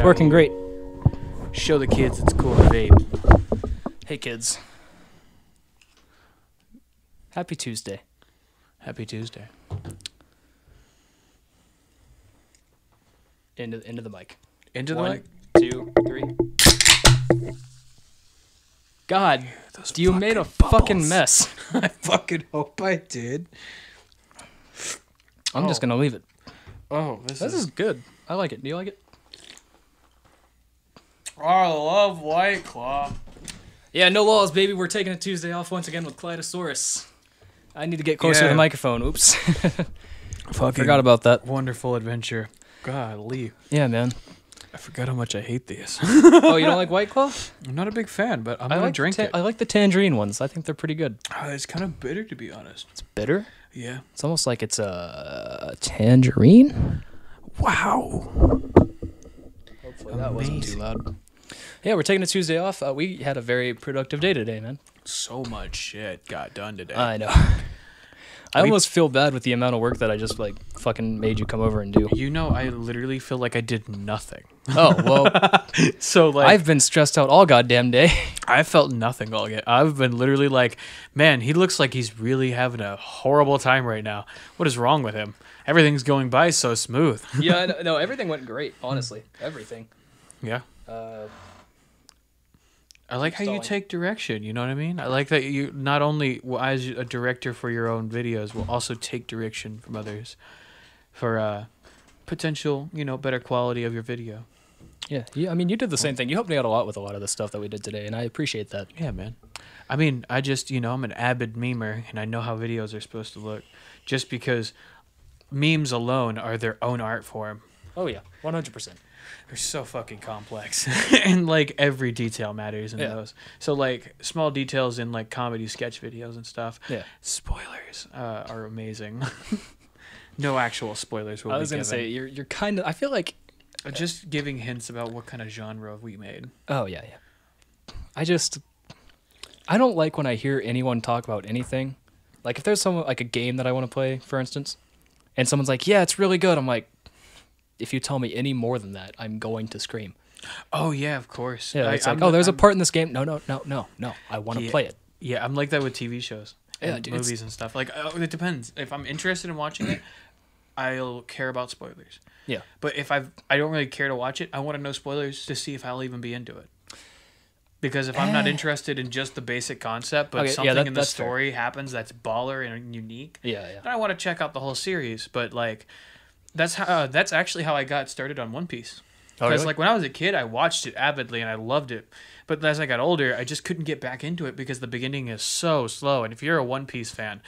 working great. Show the kids it's cool to vape. Hey, kids. Happy Tuesday. Happy Tuesday. Into the mic. Into the mic. 1, 2, 3. God, you made a fucking mess. I fucking hope I did. I'm just gonna leave it. Oh, This is good. I like it. Do you like it? I love White Claw. Yeah, no laws, baby. We're taking a Tuesday off once again with Clyde A. Saurus. I need to get closer to the microphone. Oops. Forgot about that. Wonderful adventure. Golly. Yeah, man. I forgot how much I hate these. Oh, you don't like White Claw? I'm not a big fan, but I'm going to drink it. I like the tangerine ones. I think they're pretty good. It's kind of bitter, to be honest. It's bitter? Yeah. It's almost like it's a tangerine. Wow. Hopefully that wasn't too loud. Yeah, we're taking a Tuesday off. We had a very productive day today, man. So much shit got done today. I know. I almost feel bad with the amount of work that I just fucking made you come over and do. You know, I literally feel like I did nothing. Oh, well. So I've been stressed out all goddamn day. I felt nothing all day. I've been literally like, man, he looks like he's really having a horrible time right now. What is wrong with him? Everything's going by so smooth. Yeah, no, everything went great, honestly. Everything. Yeah. I like how you take direction, you know what I mean? I like that you not only, as a director for your own videos, will also take direction from others for potential, better quality of your video. Yeah, I mean, you did the same thing. You helped me out a lot with a lot of the stuff that we did today, and I appreciate that. Yeah, man. I mean, I just, I'm an avid memer, and I know how videos are supposed to look, just because memes alone are their own art form. Oh, yeah, 100%. They're so fucking complex. And, every detail matters in those. So, small details in, comedy sketch videos and stuff. Yeah. Spoilers are amazing. No actual spoilers will be given. I was going to say, you're kind of... I feel like... Just giving hints about what kind of genre we made. Oh, yeah. I don't like when I hear anyone talk about anything. Like, if there's someone, a game that I want to play, for instance, and someone's like, yeah, it's really good. I'm like, if you tell me any more than that, I'm going to scream. Oh, yeah, of course. Yeah, it's there's a part in this game. No. I want to play it. Yeah, I'm like that with TV shows and dude, movies and stuff. It depends. If I'm interested in watching it, I'll care about spoilers. Yeah. But if I don't really care to watch it, I want to know spoilers to see if I'll even be into it. Because if I'm not interested in just the basic concept, but something in the story happens that's baller and unique, then I want to check out the whole series. But that's actually how I got started on One Piece. Because when I was a kid, I watched it avidly and I loved it. But as I got older, I just couldn't get back into it because the beginning is so slow. And if you're a One Piece fan,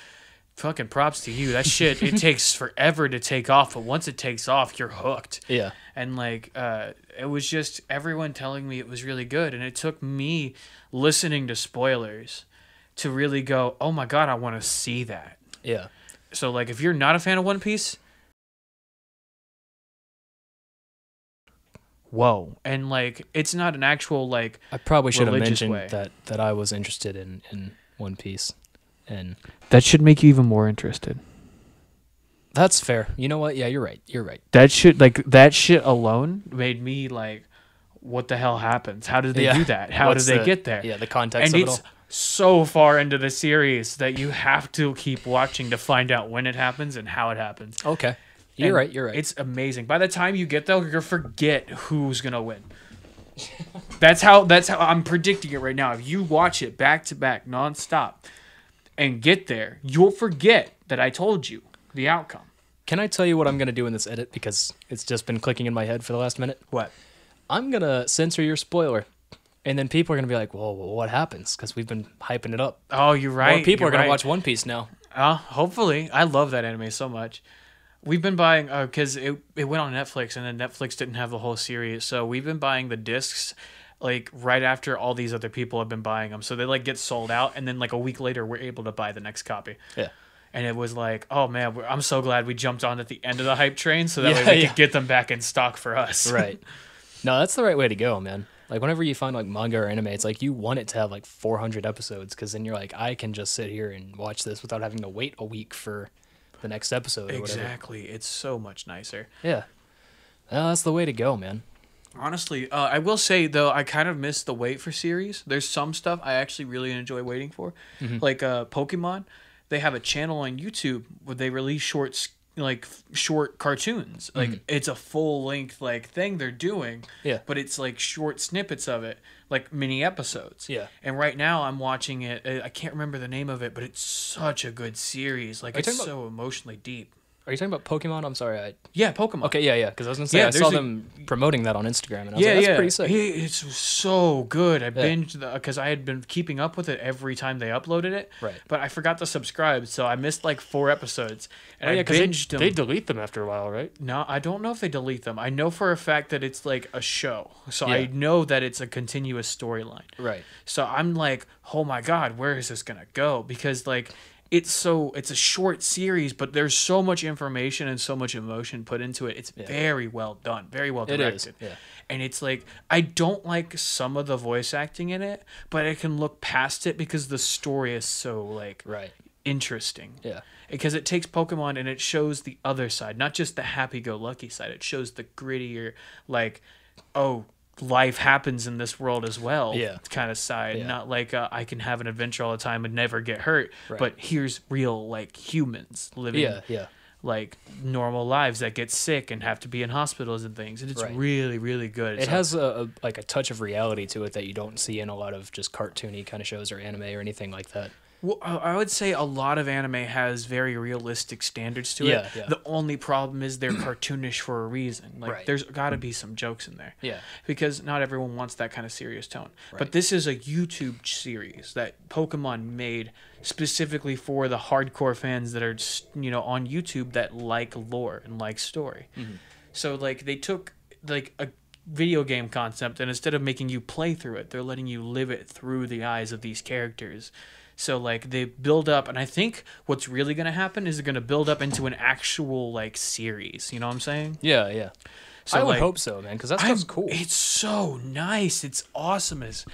fucking props to you. That shit, it takes forever to take off, but once it takes off, you're hooked. Yeah. And it was just everyone telling me it was really good, and it took me listening to spoilers to really go, oh my god, I want to see that. Yeah. So if you're not a fan of One Piece, whoa. And it's not an actual I probably should have mentioned way. that I was interested in One Piece. And that should make you even more interested. That's fair. You know what? Yeah, you're right. That shit alone made me what the hell happens? How did they do that? How did they get there? Yeah, the context and of it all. It's so far into the series that you have to keep watching to find out when it happens and how it happens. Okay. You're right. It's amazing. By the time you get there, you'll forget who's going to win. That's how I'm predicting it right now. If you watch it back to back nonstop and get there, you'll forget that I told you the outcome. Can I tell you what I'm going to do in this edit? Because it's just been clicking in my head for the last minute. What? I'm going to censor your spoiler. And then people are going to be like, well, what happens? Because we've been hyping it up. Oh, you're right. More people are going to watch One Piece now. Hopefully. I love that anime so much. We've been buying, because it went on Netflix, and then Netflix didn't have the whole series. So we've been buying the discs right after all these other people have been buying them. So they get sold out, and then a week later, we're able to buy the next copy. Yeah. And it was oh man, I'm so glad we jumped on at the end of the hype train so that way we could get them back in stock for us. Right. No, that's the right way to go, man. Whenever you find manga or anime, it's you want it to have 400 episodes, because then you're I can just sit here and watch this without having to wait a week for the next episode or whatever. Exactly. It's so much nicer. Yeah. No, that's the way to go, man. Honestly, I will say though, I kind of miss the wait for series. There's some stuff I actually really enjoy waiting for, like Pokemon. They have a channel on YouTube where they release short cartoons. Like it's a full length thing they're doing. Yeah. But it's like short snippets of it, like mini episodes. Yeah. And right now I'm watching it. I can't remember the name of it, but it's such a good series. Like it's so emotionally deep. Are you talking about Pokemon? I'm sorry. Yeah, Pokemon. Okay, yeah. Because I was gonna say I saw them promoting that on Instagram, and I was like, that's pretty sick. It's so good. I binged because I had been keeping up with it every time they uploaded it. Right. But I forgot to subscribe, so I missed like 4 episodes. And I binged them. They delete them after a while, right? No, I don't know if they delete them. I know for a fact that it's like a show, so I know that it's a continuous storyline. Right. So I'm like, oh my god, where is this gonna go? Because like. It's a short series, but there's so much information and so much emotion put into it. It's very well done, very well directed. It is. Yeah. And it's like I don't like some of the voice acting in it, but I can look past it because the story is so interesting. Yeah. Because it takes Pokemon and it shows the other side, not just the happy-go-lucky side. It shows the grittier, life happens in this world as well kind of side. Not like I can have an adventure all the time and never get hurt, but here's real humans living like normal lives that get sick and have to be in hospitals and things, and it's really, really good. It has a touch of reality to it that you don't see in a lot of just cartoony kind of shows or anime or anything like that. Well, I would say a lot of anime has very realistic standards to it. Yeah. The only problem is they're cartoonish for a reason. There's got to be some jokes in there. Yeah. Because not everyone wants that kind of serious tone. Right. But this is a YouTube series that Pokemon made specifically for the hardcore fans that are, on YouTube that like lore and like story. Mm-hmm. So, they took, a video game concept, and instead of making you play through it, they're letting you live it through the eyes of these characters. So, they build up, and I think what's really going to happen is they're going to build up into an actual, series. You know what I'm saying? Yeah. So, I would hope so, man, because that stuff's cool. It's so nice. It's awesome as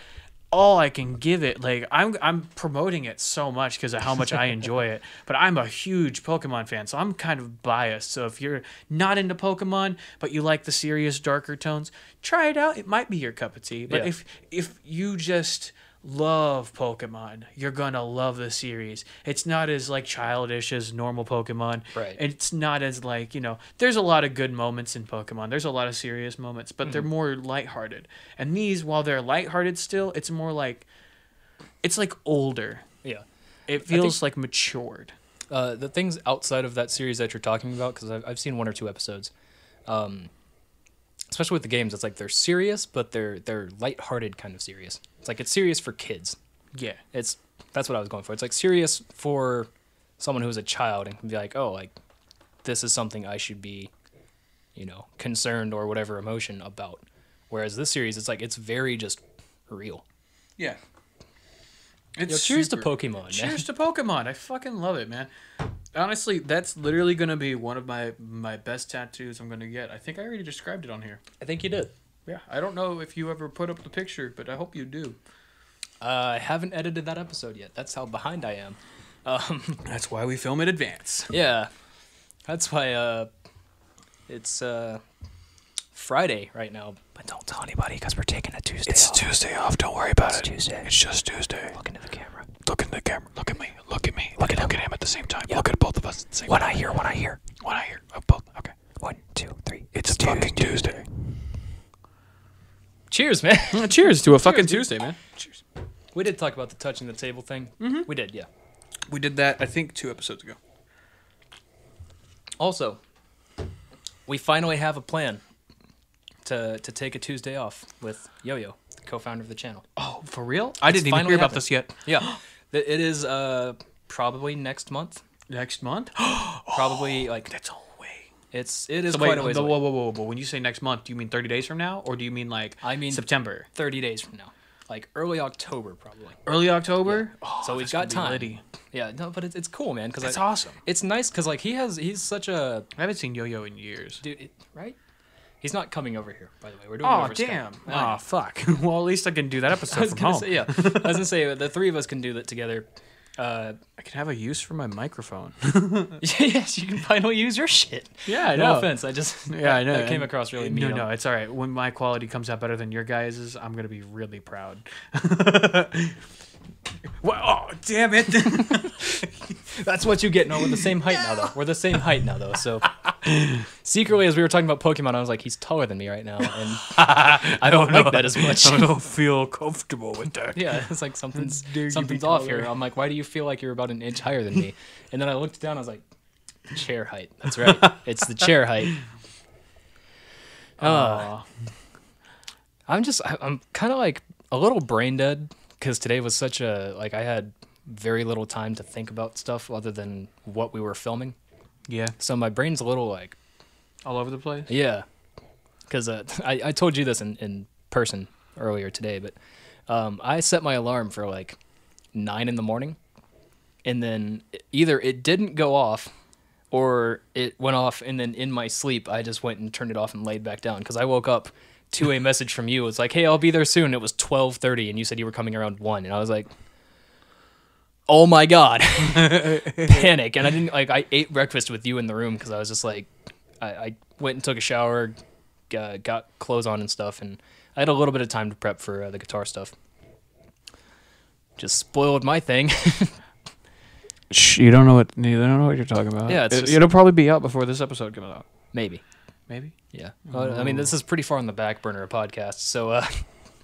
all I can give it. I'm promoting it so much because of how much I enjoy it. But I'm a huge Pokemon fan, so I'm kind of biased. So if you're not into Pokemon, but you like the serious, darker tones, try it out. It might be your cup of tea. But if you just love Pokemon, you're gonna love the series. It's not as childish as normal Pokemon. Right. It's not as there's a lot of good moments in Pokemon. There's a lot of serious moments, but they're more lighthearted. And these, while they're lighthearted still, it's more it's older. Yeah. It feels matured. The things outside of that series that you're talking about, because I've seen 1 or 2 episodes, especially with the games, it's they're serious, but they're lighthearted kind of serious. It's serious for kids. Yeah. That's what I was going for. It's serious for someone who's a child and can be this is something I should be, concerned or whatever emotion about. Whereas this series, it's very just real. Yeah. Cheers to Pokemon, man. Cheers to Pokemon. I fucking love it, man. Honestly, that's literally going to be one of my best tattoos I'm going to get. I think I already described it on here. I think you did. Yeah, I don't know if you ever put up the picture, but I hope you do. I haven't edited that episode yet. That's how behind I am. That's why we film in advance. Yeah. That's why it's Friday right now. But don't tell anybody because we're taking a Tuesday off. It's Tuesday off. Don't worry about it. Tuesday. It's just Tuesday. Look into the camera. Look in the camera. Look at me. Look at me. Look at him at the same time. Yep. Look at both of us at the same time. One eye here. Oh, both. Okay. 1, 2, 3. It's fucking Tuesday. Cheers, man. Cheers to a fucking Tuesday, man. Cheers. We did talk about the touching the table thing. Mm-hmm. We did, yeah. We did that, I think, 2 episodes ago. Also, we finally have a plan to take a Tuesday off with Yo-Yo, the co-founder of the channel. Oh, for real? I didn't even hear about this yet. Yeah. It is probably next month. Next month? Probably that's a way. It is quite a ways away. Whoa. When you say next month, do you mean 30 days from now? Or do you mean September? 30 days from now. Early October, probably. Early October? Yeah. So we've got time. Yeah, no, but it's cool, man. It's awesome. It's nice because he's such a... I haven't seen Yo-Yo in years. Dude, right? He's not coming over here, by the way. We're doing it over damn. Skype. Oh, fuck. Well, at least I can do that episode from home. I was going to say, the 3 of us can do that together. I can have a use for my microphone. Yes, you can finally use your shit. Yeah, I know. No offense. I know. That came across really mean. No, it's all right. When my quality comes out better than your guys's, I'm going to be really proud. Well, oh, damn it. That's what you get. No, we're the same height now, though. We're the same height now, though. So, secretly, as we were talking about Pokemon, I was like, he's taller than me right now. And I don't like that as much. I don't feel comfortable with that. Yeah, it's like something's off here. I'm like, why do you feel like you're about an inch higher than me? And then I looked down, I was like, chair height. That's right. It's the chair height. I'm kind of like a little brain dead. Because today was such a, like, I had very little time to think about stuff other than what we were filming. Yeah. So my brain's a little, like... all over the place? Yeah. Because I told you this in person earlier today, but I set my alarm for, like, 9 in the morning. And then either it didn't go off, or it went off, and then in my sleep, I just went and turned it off and laid back down. Because I woke up to a message from you. It's like, hey, I'll be there soon. It was 12:30, and you said you were coming around 1, and I was like, oh my god, panic. And I didn't I ate breakfast with you in the room because I was just like, I went and took a shower, got clothes on and stuff, and I had a little bit of time to prep for the guitar stuff. Just spoiled my thing. You don't know what you're talking about. Yeah, it'll probably be out before this episode comes out. Maybe. Yeah. I mean, this is pretty far on the back burner of podcasts, so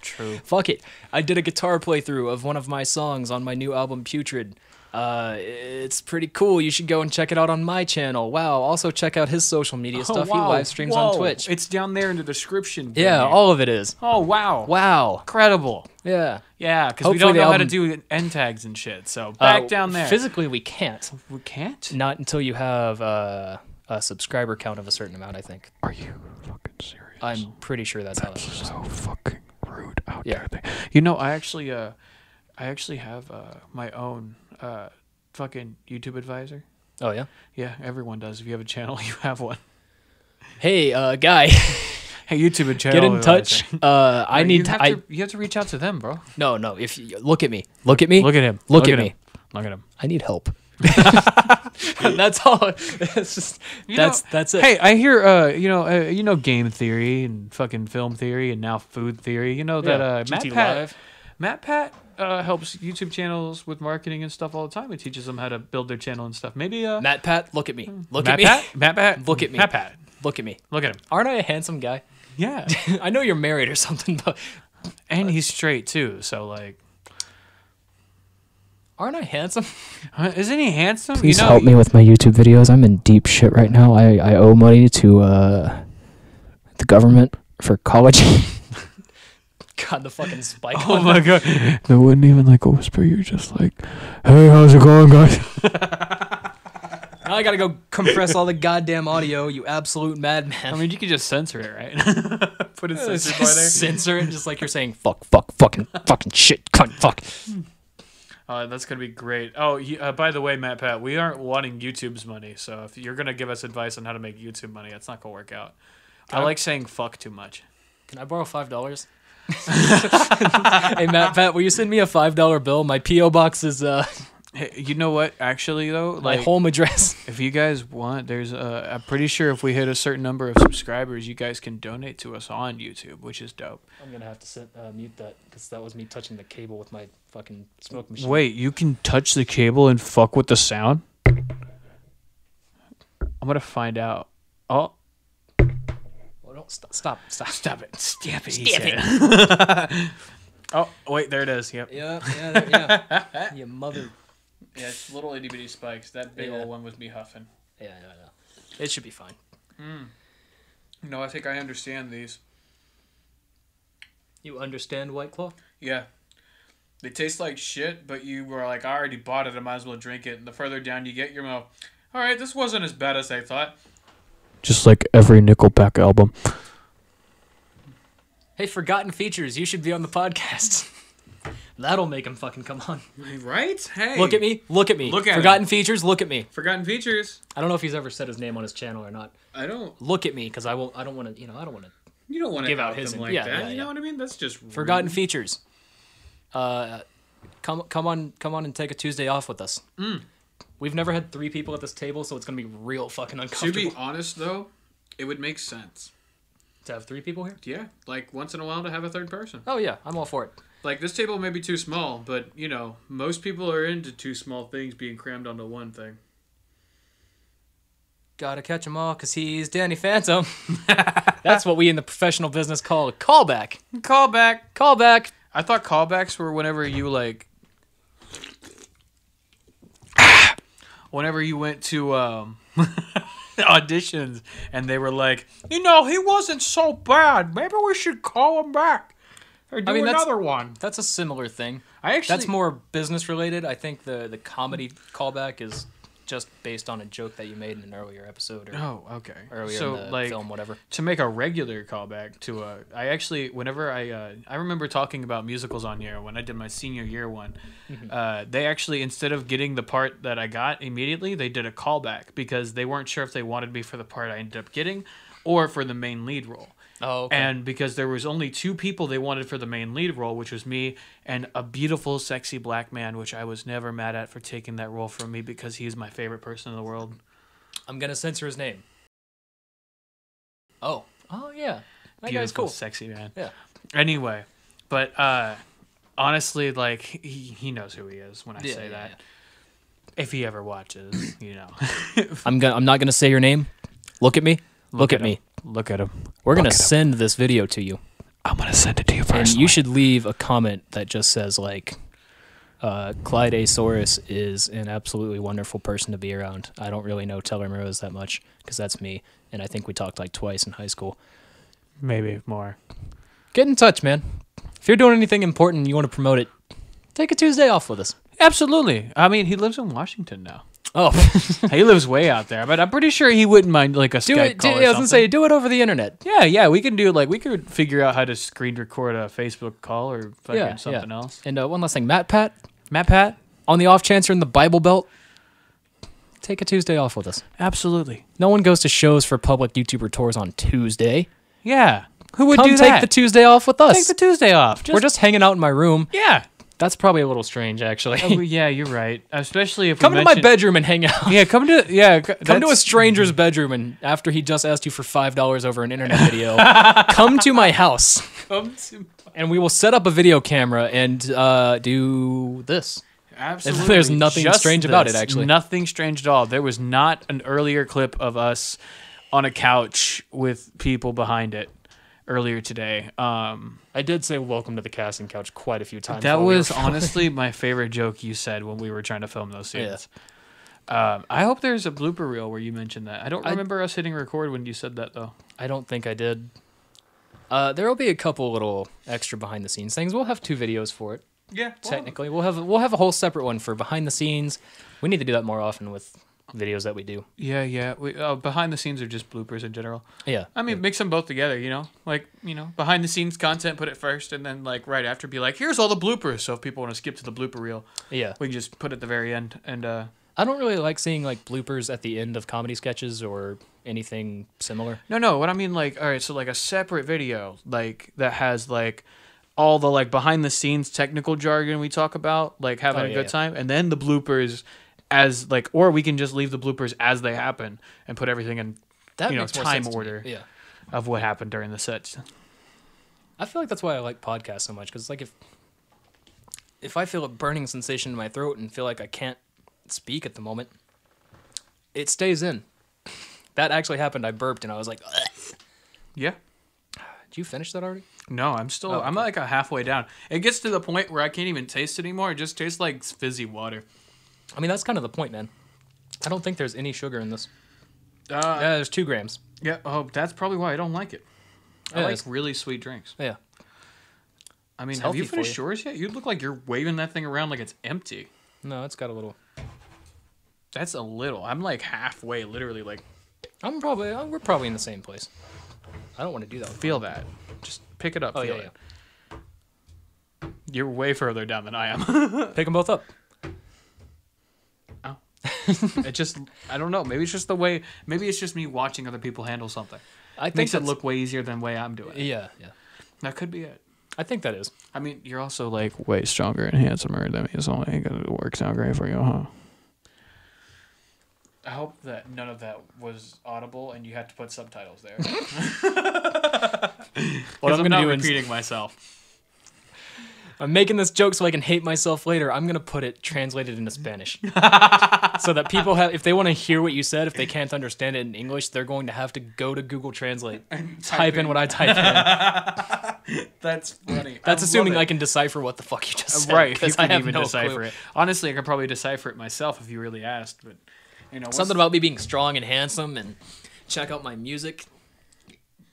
true. Fuck it. I did a guitar playthrough of one of my songs on my new album, Putrid. It's pretty cool. You should go and check it out on my channel. Wow. Also check out his social media stuff. Wow. He live streams on Twitch. It's down there in the description. Yeah, all of it is. Oh, wow. Wow. Incredible. Yeah. Yeah, because we don't know how to do end tags and shit, so back down there. Physically, we can't. We can't? Not until you have a subscriber count of a certain amount, I think. Are you fucking serious? I'm pretty sure that's how that works. So fucking rude out there. You know, I actually have my own fucking YouTube advisor. Oh yeah? Yeah, everyone does. If you have a channel, you have one. Hey, guy. Hey, YouTube channel. Get in touch. You have to reach out to them, bro. No. If you, look at me. Look at me. Look at him. Look at me. Look at him. I need help. That's all. It's just that's it. Hey, I hear you know game theory and fucking film theory and now food theory. You know that Matt Pat helps YouTube channels with marketing and stuff all the time. It teaches them how to build their channel and stuff. Maybe Matt Pat, look at me. Look Matt at me. Pat? Matt Pat, look at me. Matt Pat, look at me. Look at him. Aren't I a handsome guy? Yeah. I know you're married or something, but and he's straight too. So like. Aren't I handsome? Isn't he handsome? Please help me with my YouTube videos. I'm in deep shit right now. I owe money to the government for college. God, the fucking spike. Oh my god. They wouldn't even like whisper. You're just like, hey, how's it going, guys? Now I gotta go compress all the goddamn audio, you absolute madman. I mean, you could just censor it, right? Put a censor bar there. Censor it, just like you're saying, fucking shit, cunt, fuck. That's going to be great. Oh, by the way, Matt Pat, we aren't wanting YouTube's money, so if you're going to give us advice on how to make YouTube money, that's not going to work out. I like saying fuck too much. Can I borrow $5? Hey, Matt Pat, will you send me a $5 bill? My P.O. box is... Hey, you know what? Actually, though, my home address. If you guys want, there's I'm pretty sure if we hit a certain number of subscribers, you guys can donate to us on YouTube, which is dope. I'm gonna have to mute that because that was me touching the cable with my fucking smoke machine. Wait, you can touch the cable and fuck with the sound? I'm gonna find out. Oh. Well, don't stop it. Stamp it. Stamp it. Oh, wait, there it is. Yep. Yeah. You mother. Yeah, it's little itty bitty spikes. That big old one was me huffing. Yeah, I know. It should be fine. No, I think I understand these. You understand White Claw? Yeah. They taste like shit, but you were like, I already bought it, I might as well drink it. And the further down you get, you're like, alright, this wasn't as bad as I thought. Just like every Nickelback album. Hey, Forgotten Features, you should be on the podcast. That'll make him fucking come on. Right? Hey. Look at me. Look at Forgotten Features, look at me. Forgotten Features. I don't know if he's ever said his name on his channel or not. I don't. Look at me, because I don't want to, You don't want to give out his name like that. You know what I mean? That's just Forgotten rude. Features. come on and take a Tuesday off with us. We've never had 3 people at this table, so it's gonna be real fucking uncomfortable. To be honest, though, it would make sense to have 3 people here. Yeah, like once in a while to have a third person. Oh yeah, I'm all for it. Like this table may be too small, but you know most people are into 2 small things being crammed onto one thing. Gotta catch 'em all, cause he's Danny Phantom. That's what we in the professional business call a callback. Callback. I thought callbacks were whenever you like, whenever you went to auditions and they were like, you know, he wasn't so bad. Maybe we should call him back or do another one. That's a similar thing. That's more business related. I think the comedy callback is just based on a joke that you made in an earlier episode. Or earlier in the film, whatever. To make a regular callback to I actually, whenever I remember talking about musicals on here when I did my senior year one, they actually, instead of getting the part that I got immediately, they did a callback because they weren't sure if they wanted me for the part I ended up getting or for the main lead role. Oh, okay. And because there was only 2 people they wanted for the main lead role, which was me and a beautiful, sexy black man, which I was never mad at for taking that role from me because he's my favorite person in the world. I'm going to censor his name. Oh, yeah. That beautiful, guy's cool. Sexy man. Yeah. Anyway, but honestly, like, he knows who he is when I say that. Yeah. If he ever watches, you know. I'm not going to say your name. Look at me. Look at me. Look at him. We're going to send this video to you. I'm going to send it to you first. And you should leave a comment that just says, like, Clyde A. Saurus is an absolutely wonderful person to be around. I don't really know Teller Morose that much, because that's me. And I think we talked, like, twice in high school. Maybe more. Get in touch, man. If you're doing anything important and you want to promote it, take a Tuesday off with us. Absolutely. I mean, he lives in Washington now. Oh, he lives way out there, but I'm pretty sure he wouldn't mind like a Skype call. I was gonna say, do it over the internet. Yeah, we can do like we could figure out how to screen record a Facebook call or something else. And one last thing, Matt Pat, on the off chance you're in the Bible Belt, take a Tuesday off with us. Absolutely. No one goes to shows for public YouTuber tours on Tuesday. Yeah, who would do that? Take the Tuesday off with us. Take the Tuesday off. We're just hanging out in my room. Yeah. That's probably a little strange, actually. Oh, yeah, you're right. Especially if come to my bedroom and hang out. Yeah, come to a stranger's bedroom, and after he just asked you for $5 over an internet video, come to my house. And we will set up a video camera and do this. Absolutely. There's nothing strange about it, actually. Nothing strange at all. There was not an earlier clip of us on a couch with people behind it earlier today. I did say welcome to the casting couch quite a few times. That was honestly my favorite joke you said when we were trying to film those scenes. Yeah. I hope there's a blooper reel where you mentioned that. I don't remember us hitting record when you said that, though. I don't think I did. There will be a couple little extra behind the scenes things. We'll have 2 videos for it. Yeah. Technically, we'll have a whole separate one for behind the scenes. We need to do that more often with videos that we do. Yeah. We, behind the scenes are just bloopers in general. Yeah. I mean, mix them both together, you know? Like, you know, behind the scenes content, put it first, and then, like, right after be like, here's all the bloopers. So if people want to skip to the blooper reel, we can just put it at the very end. And I don't really like seeing, like, bloopers at the end of comedy sketches or anything similar. No. What I mean, like, all right, so, like, a separate video, like, that has, like, all the, like, behind the scenes technical jargon we talk about, like, having a good time, and then the bloopers as like, or we can just leave the bloopers as they happen and put everything in time order of what happened during the sets. I feel like that's why I like podcasts so much, because like if I feel a burning sensation in my throat and feel like I can't speak at the moment, it stays in. That actually happened. I burped and I was like, ugh. Yeah. Did you finish that already? No, I'm still. I'm like halfway down. It gets to the point where I can't even taste it anymore. It just tastes like fizzy water. I mean, that's kind of the point, man. I don't think there's any sugar in this. Yeah, there's 2 grams. Yeah, that's probably why I don't like it. I like really sweet drinks. Yeah. I mean, have you finished yours yet? You look like you're waving that thing around like it's empty. No, it's got a little. That's a little. I'm like halfway, literally. Like, we're probably in the same place. I don't want to do that. Feel that. Just pick it up. Feel it. You're way further down than I am. Pick them both up. It just, I don't know. Maybe it's just the way. Maybe it's just me watching other people handle something. I think makes it look way easier than the way I'm doing it. Yeah. That could be it. I think that is. I mean, you're also like way stronger and handsomer than me, so it works out great for you, huh? I hope that none of that was audible and you had to put subtitles there. What I'm not repeating myself. I'm making this joke so I can hate myself later. I'm gonna put it translated into Spanish, so that people have, if they want to hear what you said, if they can't understand it in English, they're going to have to go to Google Translate and type in what I type in. That's funny. That's assuming I can decipher what the fuck you just said. Right? If you can even decipher it. Honestly, I could probably decipher it myself if you really asked. But you know, something about me being strong and handsome, and check out my music.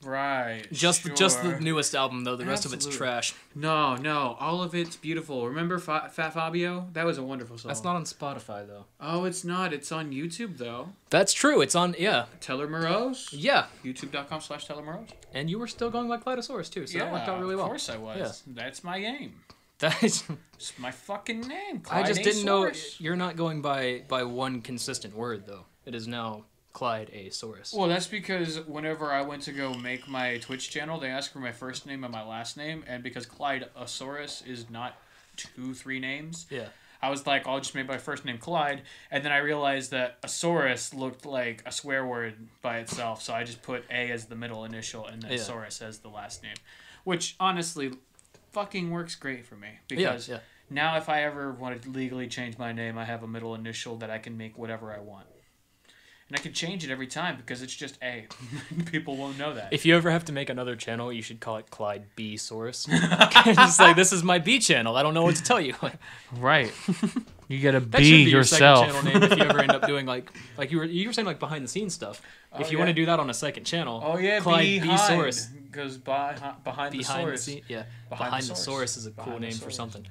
Right. Just the newest album though. The rest of it's trash. No, all of it's beautiful. Remember Fat Fabio? That was a wonderful song. That's not on Spotify though. Oh, it's not. It's on YouTube though. That's true. It's on Teller Morose. Yeah. YouTube.com/Teller Morose. And you were still going by Clyde A, too, so that worked out really well. Of course I was. Yeah. That's my game. It's my fucking name. Clyde I just didn't know Saurus. You're not going by one consistent word though. It is now Clyde A. Saurus. Well, that's because whenever I went to go make my Twitch channel, they asked for my first name and my last name, and because Clyde A. Saurus is not 2-3 names, I was like, I'll just make my first name Clyde, and then I realized that a Saurus looked like a swear word by itself, so I just put A as the middle initial and then Saurus as the last name, which honestly fucking works great for me, because now if I ever want to legally change my name, I have a middle initial that I can make whatever I want. And I can change it every time because it's just A. People won't know that. If you ever have to make another channel, you should call it Clyde B. Saurus. Just like, this is my B channel. I don't know what to tell you. Right. You gotta that be should be yourself. Your second channel name if you ever end up doing like you were saying like behind the scenes stuff. If you want to do that on a second channel, Clyde B. Saurus goes behind the Saurus. Behind the Saurus is a cool name for something.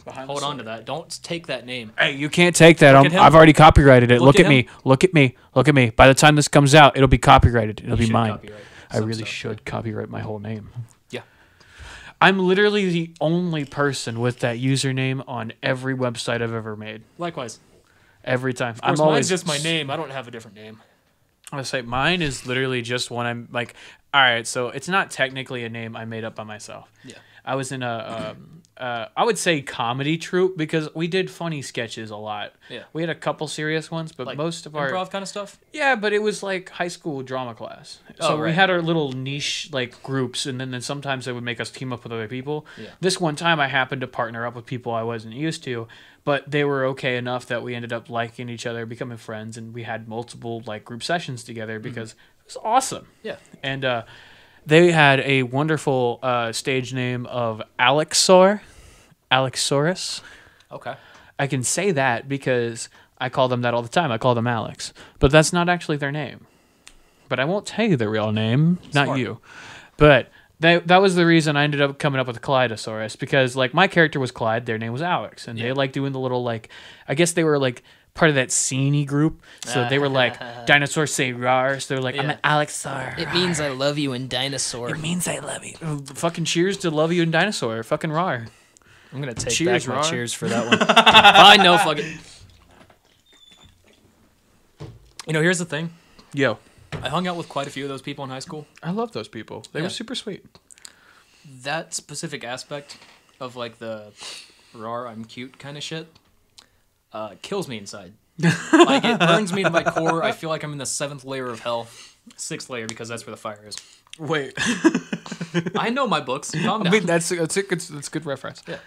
Hold on to that. Don't take that name. Hey, you can't take that. I've already copyrighted it. Look at me. Look at me. Look at me. By the time this comes out, it'll be copyrighted. It'll be mine. I really should copyright my whole name. Yeah. I'm literally the only person with that username on every website I've ever made. Likewise. Every time. Of course, mine's just my name. I don't have a different name. I say mine is literally just when I'm like, all right, so it's not technically a name I made up by myself. Yeah. I was in a, I would say comedy troupe because we did funny sketches a lot. Yeah. We had a couple serious ones, but like most of our improv kind of stuff. Yeah, but it was like high school drama class. So we had our little niche like groups, and then sometimes they would make us team up with other people. Yeah. This one time, I happened to partner up with people I wasn't used to, but they were okay enough that we ended up liking each other, becoming friends, and we had multiple like group sessions together because it was awesome. Yeah. And they had a wonderful stage name of Alexsaurus. Okay. I can say that because I call them that all the time. I call them Alex. But that's not actually their name. But I won't tell you their real name. Smart. Not you. But that was the reason I ended up coming up with Clydosaurus. Because like my character was Clyde. Their name was Alex. And they like doing the little like... I guess they were like... part of that sceney group, so they were like dinosaurs say rawr, so they're like I'm an Alexar. It means I love you in dinosaur. It means I love you. Fucking cheers to love you in dinosaur. Fucking rawr. I'm gonna take cheers, back my rawr. cheers for that one. Fine, no, fuck it. You know, here's the thing. Yo, I hung out with quite a few of those people in high school. I love those people. They were super sweet. That specific aspect of like the rawr, I'm cute kind of shit. Kills me inside. Like it burns me to my core. I feel like I'm in the 7th layer of hell. 6th layer because that's where the fire is. Wait. I know my books. Calm down. I mean, that's a good reference. Yeah.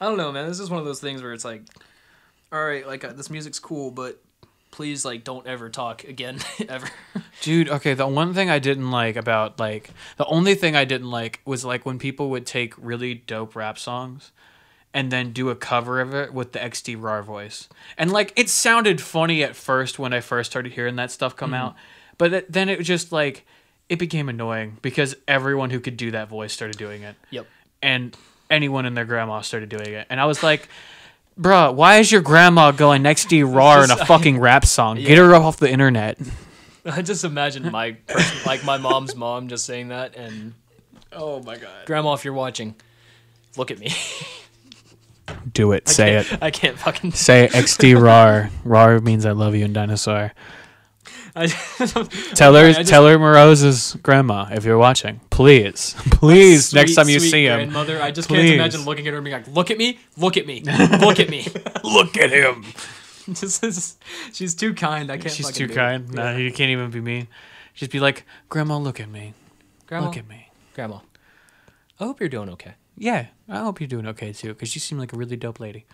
I don't know, man. This is one of those things where it's like, all right, like this music's cool, but please, like, don't ever talk again, ever. Dude, okay, the one thing I didn't like about, like, the only thing I didn't like was, like, when people would take really dope rap songs and then do a cover of it with the XD RAR voice. And, like, it sounded funny at first when I first started hearing that stuff come out. But then it just, like, it became annoying because everyone who could do that voice started doing it. Yep. And anyone and their grandma started doing it. And I was like, bruh, why is your grandma going XD RAR in a fucking rap song? Yeah. Get her off the internet. I just imagine my mom's mom just saying that. And oh, my God. Grandma, if you're watching, look at me. Do it. Say it. I can't fucking... Say XD RAR. RAR means I love you in dinosaur. Teller Morose's grandma, if you're watching, please, sweet, next time you see him, grandmother. I just can't imagine looking at her and being like, "Look at me, look at me, look at me, look at him." She's too kind. I can't. She's too kind. No, you can't even be mean. Just be like, "Grandma, look at me. Grandma, look at me. Grandma, I hope you're doing okay." Yeah, I hope you're doing okay too, because you seem like a really dope lady.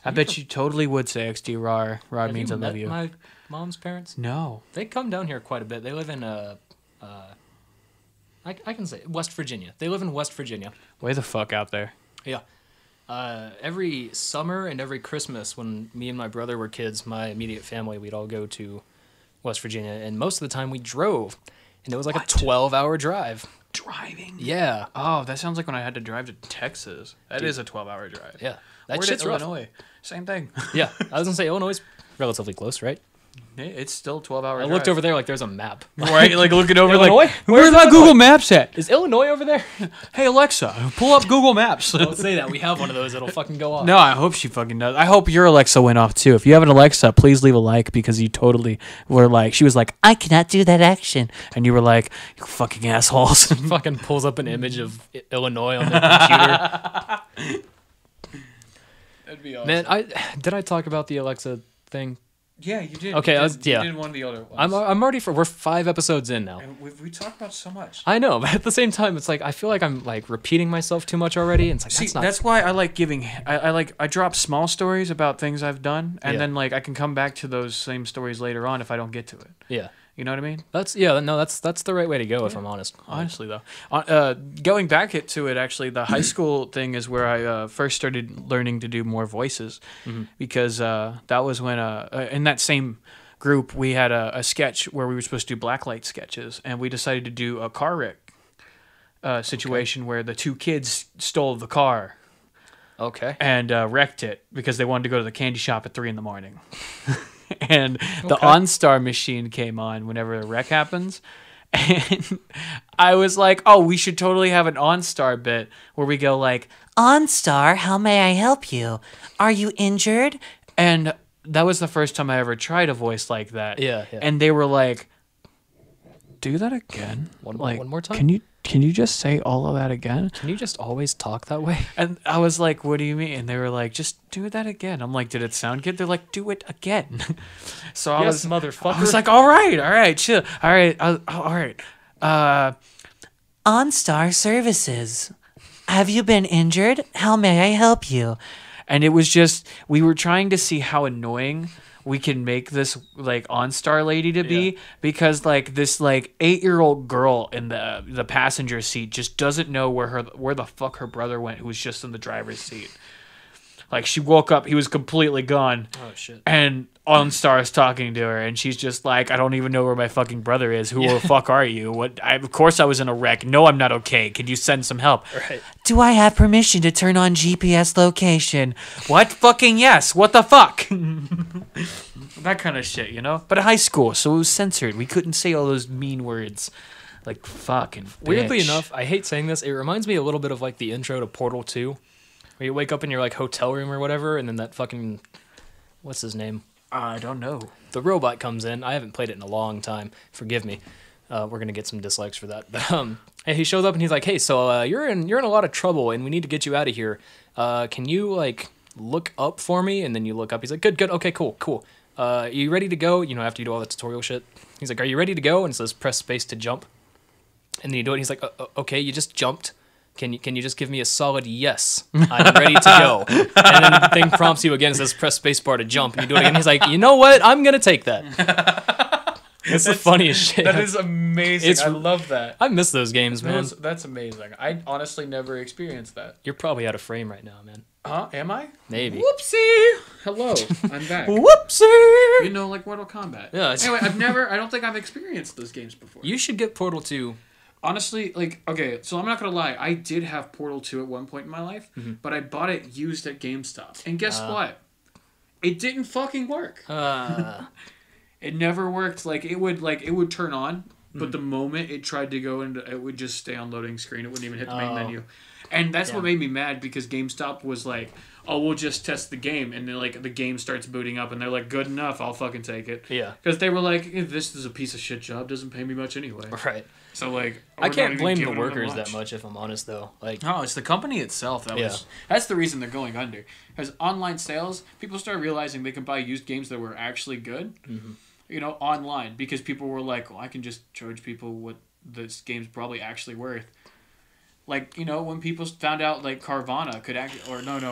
I bet you totally would say XD Rar. Rar means I love you. My mom's parents? No. They come down here quite a bit. They live in I can say West Virginia. They live in West Virginia. Way the fuck out there. Yeah. Every summer and every Christmas, when me and my brother were kids, my immediate family, we'd all go to West Virginia, and most of the time we drove, and it was like a 12-hour drive. Driving? Yeah. Oh, that sounds like when I had to drive to Texas. That is a 12-hour drive. Yeah. That Where shit's rough. Illinois? Same thing. Yeah. I was gonna say Illinois is relatively close, right? It's still 12-hour drive. I looked over there like there's a map. Right? Like looking over Illinois? like, where's my Google Maps at? Is Illinois over there? Hey, Alexa, pull up Google Maps. Don't say that. We have one of those that'll fucking go off. No, I hope she fucking does. I hope your Alexa went off too. If you have an Alexa, please leave a like, because you totally were like, she was like, I cannot do that action. And you were like, you fucking assholes. Fucking pulls up an image of Illinois on the computer. That'd be awesome. Man, did I talk about the Alexa thing? Yeah, you did. Okay, you yeah. You did one of the other ones. I'm already we're 5 episodes in now. And we talked about so much. I know, but at the same time, it's like I feel like I'm like repeating myself too much already. And it's like that's why I like giving. I drop small stories about things I've done, and then like I can come back to those same stories later on if I don't get to it. Yeah. You know what I mean? That's the right way to go, if I'm honest. Honestly, though, going back to it, actually, the high school thing is where I first started learning to do more voices, because that was when in that same group we had a sketch where we were supposed to do blacklight sketches, and we decided to do a car wreck situation where the two kids stole the car. Okay. And wrecked it because they wanted to go to the candy shop at 3 a.m. And the OnStar machine came on whenever a wreck happens. And I was like, oh, we should totally have an OnStar bit where we go like, OnStar, how may I help you? Are you injured? And that was the first time I ever tried a voice like that. Yeah. And they were like, do that again. One more time? Can you just say all of that again? Can you just always talk that way? And I was like, what do you mean? And they were like, just do that again. I'm like, did it sound good? They're like, do it again. So I was motherfucker. I was like, all right, chill. All right. OnStar Services. Have you been injured? How may I help you? And it was just, we were trying to see how annoying we can make this like OnStar lady to be, because like this like 8-year-old girl in the passenger seat just doesn't know where the fuck her brother went, who was just in the driver's seat. Like she woke up, he was completely gone. Oh shit. And OnStar is talking to her, and she's just like, I don't even know where my fucking brother is. Who the fuck are you? Of course I was in a wreck. No, I'm not okay. Could you send some help? Right. Do I have permission to turn on GPS location? What? Fucking yes. What the fuck? That kind of shit, you know? But high school, so it was censored. We couldn't say all those mean words. Like fucking bitch. Weirdly enough, I hate saying this, it reminds me a little bit of like the intro to Portal 2. Where you wake up in your like hotel room or whatever, and then that fucking, what's his name? I don't know. The robot comes in. I haven't played it in a long time. Forgive me. We're gonna get some dislikes for that. But and he shows up and he's like, "Hey, so you're in a lot of trouble, and we need to get you out of here. Can you like look up for me?" And then you look up. He's like, "Good. Okay, cool. You ready to go?" You know, after you do all the tutorial shit. He's like, "Are you ready to go?" And it says, "Press space to jump." And then you do it. And he's like, "Okay, you just jumped. Can you just give me a solid yes? I'm ready to go." And then the thing prompts you again. It says press spacebar to jump. And you do it again. He's like, "You know what? I'm gonna take that." It's the funniest shit. That is amazing. I love that. I miss those games, man. That's amazing. I honestly never experienced that. You're probably out of frame right now, man. Am I? Maybe. Whoopsie. Hello, I'm back. Whoopsie. You know, like Mortal Kombat. Yeah. Anyway, I don't think I've experienced those games before. You should get Portal 2. Honestly, like, okay, so I'm not going to lie. I did have Portal 2 at one point in my life, but I bought it used at GameStop. And guess what? It didn't fucking work. It never worked. Like, it would turn on, but the moment it tried to go into, it would just stay on loading screen. It wouldn't even hit the main menu. And that's what made me mad, because GameStop was like, oh, we'll just test the game, and then like the game starts booting up, and they're like, good enough, I'll fucking take it. Yeah. Because they were like, this is a piece of shit job, doesn't pay me much anyway. Right. So like, I can't blame the workers that much, if I'm honest, though. Like, no, it's the company itself that's the reason they're going under. Because online sales, people start realizing they can buy used games that were actually good, you know, online, because people were like, well, I can just charge people what this game's probably actually worth. Like, you know, when people found out like Carvana could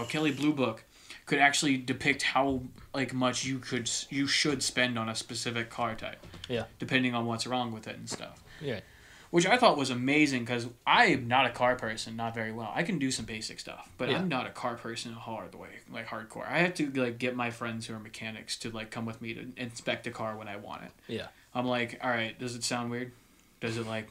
Kelly Blue Book could actually depict how like much you should spend on a specific car type. Yeah. Depending on what's wrong with it and stuff. Yeah. Which I thought was amazing because I am not a car person, not very well. I can do some basic stuff, but I'm not a car person hard way, like hardcore. I have to like get my friends who are mechanics to like come with me to inspect a car when I want it. Yeah. I'm like, all right, does it sound weird? Does it like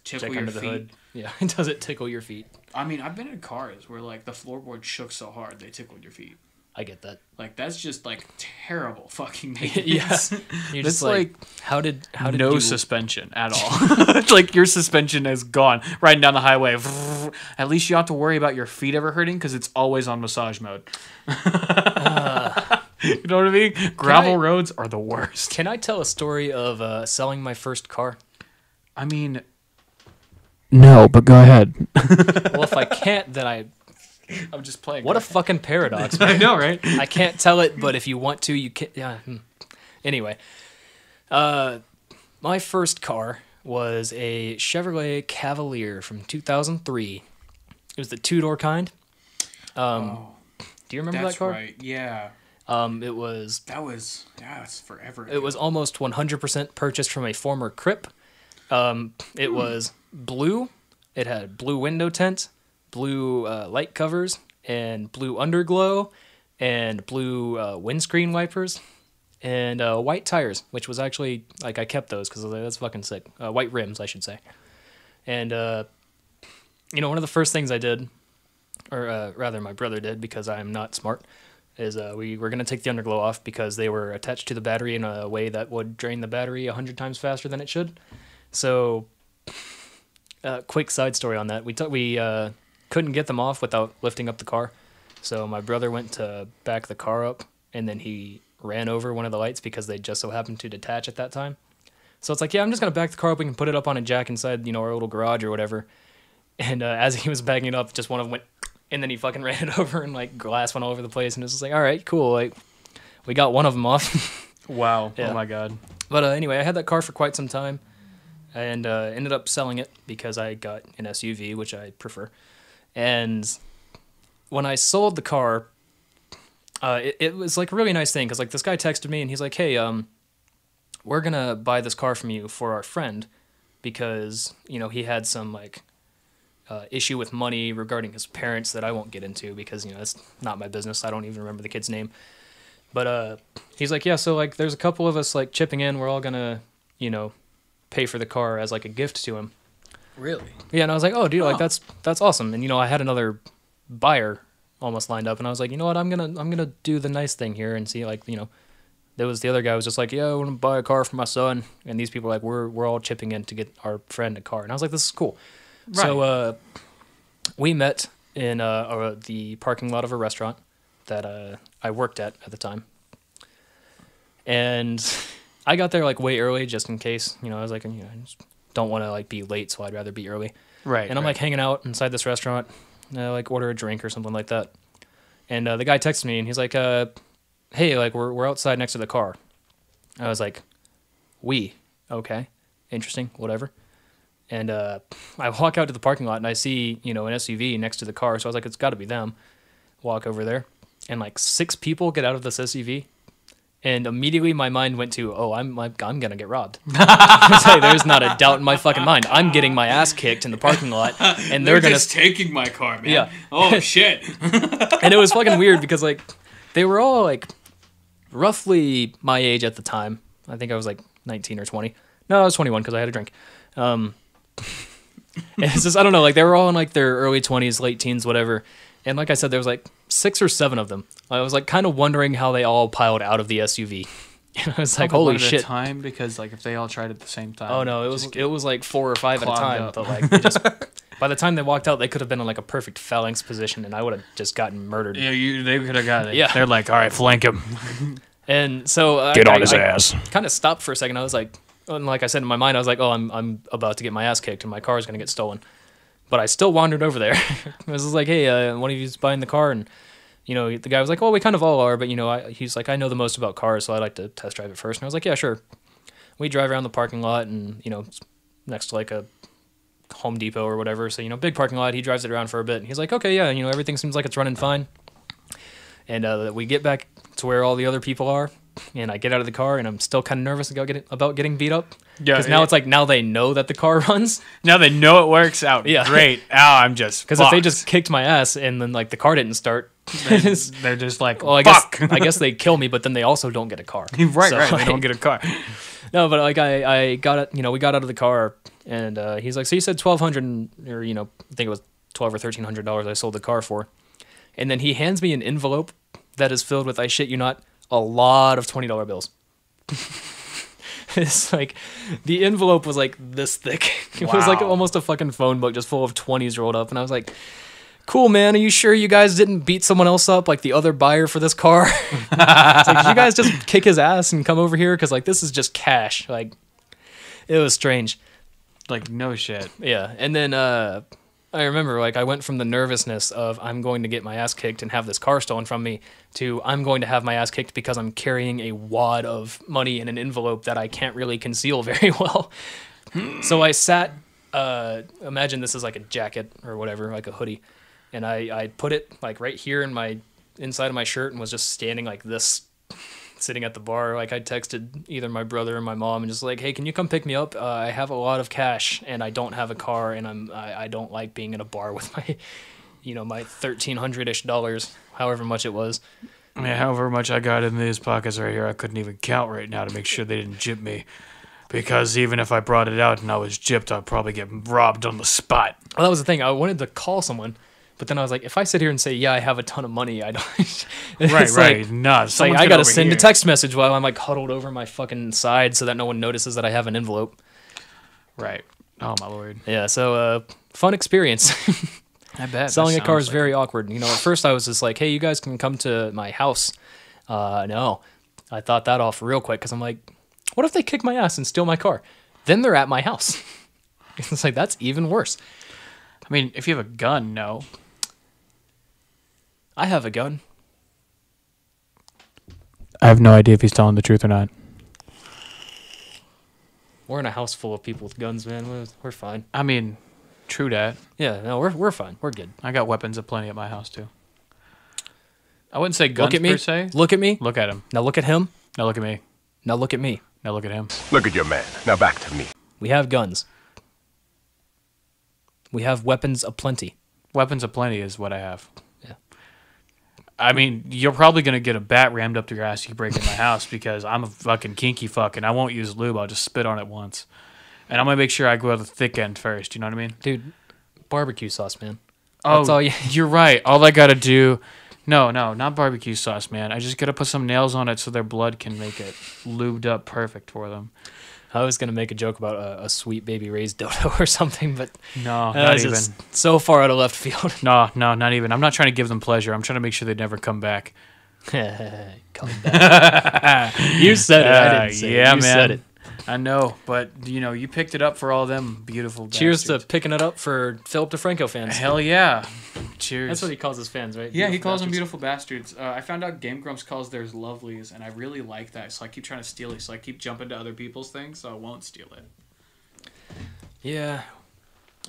tickle Check your under feet? the hood. Yeah. Does it tickle your feet? I mean, I've been in cars where like the floorboard shook so hard they tickled your feet. I get that. Like that's just like terrible fucking maintenance. Yeah. You're just like how did no suspension at all. It's like your suspension is gone riding down the highway. At least you don't have to worry about your feet ever hurting because it's always on massage mode. You know what I mean? Gravel roads are the worst. Can I tell a story of selling my first car? I mean, no, but go ahead. Well, if I can't, then I'm just playing. What a fucking paradox, man. I know, right? I can't tell it, but if you want to, you can. Yeah. Anyway, my first car was a Chevrolet Cavalier from 2003. It was the two-door kind. Do you remember that car? That's right. Yeah. It was. That's forever ago. It was almost 100% purchased from a former Crip. It was blue. It had blue window tint, blue light covers, and blue underglow, and blue windscreen wipers, and white tires, which was actually, like, I kept those because that's fucking sick. White rims, I should say. And, you know, one of the first things I did, or rather my brother did because I am not smart, is we were going to take the underglow off because they were attached to the battery in a way that would drain the battery 100 times faster than it should. So, quick side story on that. We couldn't get them off without lifting up the car. So my brother went to back the car up, and then he ran over one of the lights because they just so happened to detach at that time. So it's like, yeah, I'm just going to back the car up. We can put it up on a jack inside, you know, our little garage or whatever. And as he was backing it up, just one of them went, and then he fucking ran it over, and like glass went all over the place. And it was just like, all right, cool. Like, we got one of them off. Wow. Yeah. Oh my God. But anyway, I had that car for quite some time. And ended up selling it because I got an SUV, which I prefer. And when I sold the car, it was like a really nice thing because like this guy texted me and he's like, "Hey, we're gonna buy this car from you for our friend because you know he had some like issue with money regarding his parents that I won't get into because you know that's not my business. I don't even remember the kid's name." But he's like, "Yeah, so like there's a couple of us like chipping in. We're all gonna you know." Pay for the car as like a gift to him. Really? Yeah, and I was like, oh, dude, like that's awesome. And you know, I had another buyer almost lined up, and I was like, you know what, I'm gonna do the nice thing here and see like you know, there was the other guy who was just like, yeah, I want to buy a car for my son, and these people were like, we're all chipping in to get our friend a car, and I was like, this is cool. Right. So we met in the parking lot of a restaurant that I worked at the time, and. I got there like way early just in case, you know, I was like, you know, I just don't want to like be late, so I'd rather be early. Right. And I'm like hanging out inside this restaurant, like order a drink or something like that. And the guy texted me and he's like, hey, like we're outside next to the car. I was like, okay, interesting, whatever. And I walk out to the parking lot and I see, you know, an SUV next to the car. So I was like, it's got to be them. Walk over there and like 6 people get out of this SUV. And immediately my mind went to, oh, I'm gonna get robbed. Like, there's not a doubt in my fucking mind. I'm getting my ass kicked in the parking lot, and they're just taking my car, man. Yeah. Oh shit. And it was fucking weird because like they were all like roughly my age at the time. I think I was like 19 or 20. No, I was 21 because I had a drink. It's just I don't know. Like they were all in like their early 20s, late teens, whatever. And like I said, there was like 6 or 7 of them. I was like kind of wondering how they all piled out of the SUV. And I was like, holy shit! At a time because like if they all tried at the same time. Oh no, it was like 4 or 5 at a time. Up. But like, by By the time they walked out, they could have been in like a perfect phalanx position, and I would have just gotten murdered. Yeah, they could have got it. Yeah. They're like, all right, flank him. And so get on his ass. Kind of stopped for a second. I was like, and like I said in my mind, I was like, oh, I'm about to get my ass kicked, and my car is going to get stolen. But I still wandered over there. I was just like, hey, one of you's buying the car, and the guy was like, well, we kind of all are, but he's like, I know the most about cars, so I like to test drive it first. And I was like, yeah, sure. We drive around the parking lot, and next to like a Home Depot or whatever. So big parking lot. He drives it around for a bit, and he's like, okay, yeah, everything seems like it's running fine. And we get back to where all the other people are, and I get out of the car, and I'm still kind of nervous about getting beat up. Yeah, because now it's like, now they know that the car runs. Now they know it works out. Yeah. Great. I'm just because if they just kicked my ass and then like the car didn't start, they're just like, well, fuck. I guess they kill me, but then they also don't get a car. Right. They don't get a car. No, but like I got it. We got out of the car, and he's like, so you said $1,200, or I think it was $1,200 or $1,300 I sold the car for, and then he hands me an envelope that is filled with, I shit you not, a lot of $20 bills. It's like the envelope was like this thick. It was like almost a fucking phone book just full of 20s rolled up, and I was like, cool, man, are you sure you guys didn't beat someone else up, like the other buyer for this car? It's like, did you guys just kick his ass and come over here? Because like this is just cash. Like, it was strange. Like, no shit. Yeah. And then I remember, like, I went from the nervousness of I'm going to get my ass kicked and have this car stolen from me to I'm going to have my ass kicked because I'm carrying a wad of money in an envelope that I can't really conceal very well. So I sat, imagine this is like a jacket or whatever, like a hoodie, and I put it like right here in my inside of my shirt and was just standing like this, sitting at the bar. Like I texted either my brother or my mom and just like, hey, can you come pick me up? I have a lot of cash and I don't have a car, and I don't like being in a bar with my my $1,300-ish, however much it was. Yeah, however much I got in these pockets right here, I couldn't even count right now to make sure they didn't gyp me, because even if I brought it out and I was gypped, I'd probably get robbed on the spot. Well, that was the thing. I wanted to call someone, but then I was like, if I sit here and say, yeah, I have a ton of money, I don't. Right. No, it's like I gotta send a text message while I'm like huddled over my fucking side so that no one notices that I have an envelope. Right. Oh my lord. Yeah. So fun experience. I bet. Selling a car is very awkward. At first I was just like, hey, you guys can come to my house. No, I thought that off real quick because I'm like, what if they kick my ass and steal my car? Then they're at my house. It's like, that's even worse. I mean, if you have a gun, no. I have a gun. I have no idea if he's telling the truth or not. We're in a house full of people with guns, man. We're fine. I mean, true that. Yeah, no, we're fine. We're good. I got weapons aplenty at my house too. I wouldn't say guns per se. Look at me. Look at him. Now look at him. Now look at me. Now look at me. Now look at him. Look at your man. Now back to me. We have guns. We have weapons aplenty. Weapons aplenty is what I have. Yeah. I mean, you're probably going to get a bat rammed up your ass if you break in my house, because I'm a fucking kinky fuck and I won't use lube. I'll just spit on it once. And I'm going to make sure I go out the thick end first. You know what I mean? Dude, barbecue sauce, man. That's all you're right. All I got to do... No, not barbecue sauce, man. I just got to put some nails on it so their blood can make it lubed up perfect for them. I was going to make a joke about a Sweet Baby Ray's dildo or something, but no, not even. So far out of left field. No, not even. I'm not trying to give them pleasure. I'm trying to make sure they never come back. Come back. You said it. I didn't say it. Yeah, you man. said it. I know, but you picked it up for all them beautiful Cheers bastards. to picking it up for Philip DeFranco fans. Hell yeah. Cheers. That's what he calls his fans, right? Yeah, he calls them beautiful bastards. I found out Game Grumps calls theirs lovelies, and I really like that, so I keep trying to steal it, so I keep jumping to other people's things, so I won't steal it. Yeah.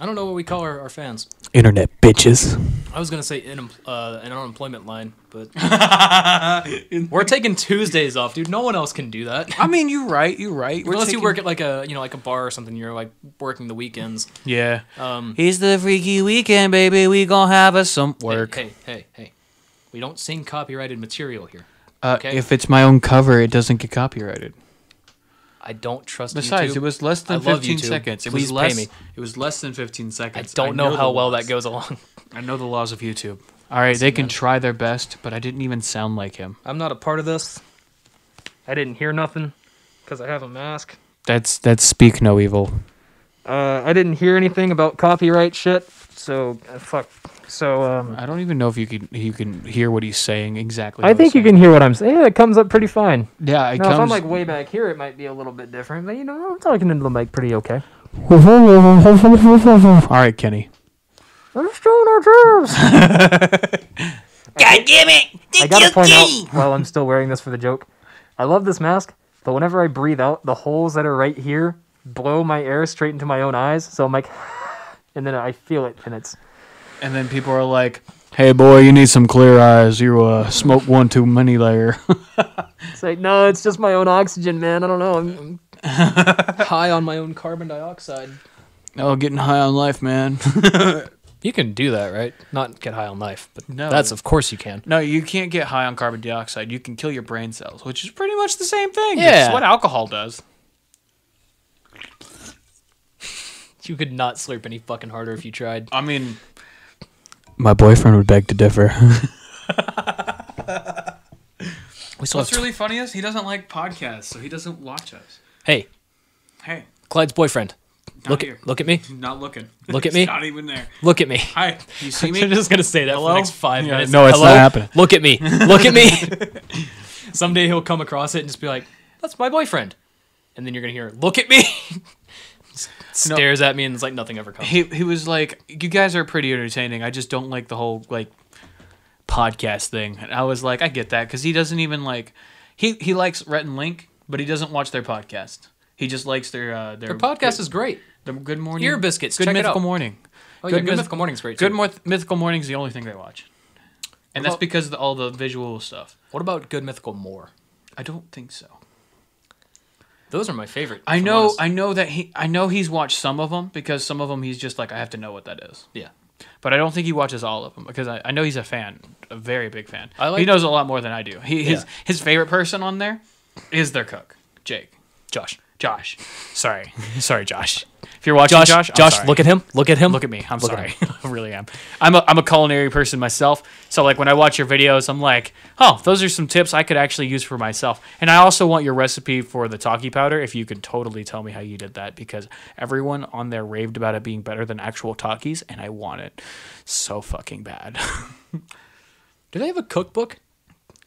I don't know what we call our fans. Internet bitches. I was going to say an unemployment line, but we're taking Tuesdays off, dude. No one else can do that. I mean, you're right. Unless you work at like a bar or something, you're like working the weekends. Yeah. It's the freaky weekend, baby. We gonna have us some work. Hey. We don't sing copyrighted material here. Okay? If it's my own cover, it doesn't get copyrighted. I don't trust Besides, YouTube. It was less than 15 seconds. Please pay me. It was less than 15 seconds. I don't know how well that goes along. I know the laws of YouTube. All right, they can try their best, but I didn't even sound like him. I'm not a part of this. I didn't hear nothing because I have a mask. That's speak no evil. I didn't hear anything about copyright shit, so fuck. So I don't even know if you can hear what he's saying exactly. I think you can hear what I'm saying. Yeah, it comes up pretty fine. Yeah, if I'm like way back here, it might be a little bit different. But I'm talking into the mic pretty okay. All right, Kenny. I'm showing our jobs. God damn it! I gotta point out while I'm still wearing this for the joke. I love this mask, but whenever I breathe out, the holes that are right here blow my air straight into my own eyes. So I'm like, and then I feel it, and it's. And then people are like, "Hey boy, you need some clear eyes. You smoked one too many there." It's like, no, it's just my own oxygen, man. I don't know. I'm high on my own carbon dioxide. Oh, getting high on life, man. You can do that, right? Not get high on life, but no, that's of course you can. No, you can't get high on carbon dioxide. You can kill your brain cells, which is pretty much the same thing. Yeah. It's what alcohol does. You could not slurp any fucking harder if you tried. I mean, my boyfriend would beg to differ. What's really funny is he doesn't like podcasts, so he doesn't watch us. Hey, Clyde's boyfriend. Look at me. Not looking. Look at me. Not even there. Look at me. Hi. You see me? I'm just gonna say that for the next 5 minutes. No, it's not happening. Look at me. Look at me. Someday he'll come across it and just be like, "That's my boyfriend," and then you're gonna hear, "Look at me." Stares at me and it's like nothing ever comes. He was like, "You guys are pretty entertaining. I just don't like the whole like podcast thing." And I was like, "I get that," because he doesn't even like he likes Rhett and Link, but he doesn't watch their podcast. He just likes their podcast is great. The Good Morning Ear Biscuits. Good Check Mythical it out. Morning. Oh, Good Mythical Morning's great too. Good Mythical Morning's the only thing they watch, and that's because of all the visual stuff. What about Good Mythical More? I don't think so. Those are my favorite. I know he's watched some of them because some of them he's just like, I have to know what that is. Yeah. But I don't think he watches all of them because I know he's a fan, a very big fan. He knows a lot more than I do. His favorite person on there is their cook, Jake. Josh. Sorry, Josh. If you're watching, Josh, look at him. Look at him. Look at me. I'm sorry. I really am. I'm a culinary person myself. So like when I watch your videos, I'm like, oh, those are some tips I could actually use for myself. And I also want your recipe for the talkie powder. If you could totally tell me how you did that, because everyone on there raved about it being better than actual talkies, and I want it so fucking bad. Do they have a cookbook?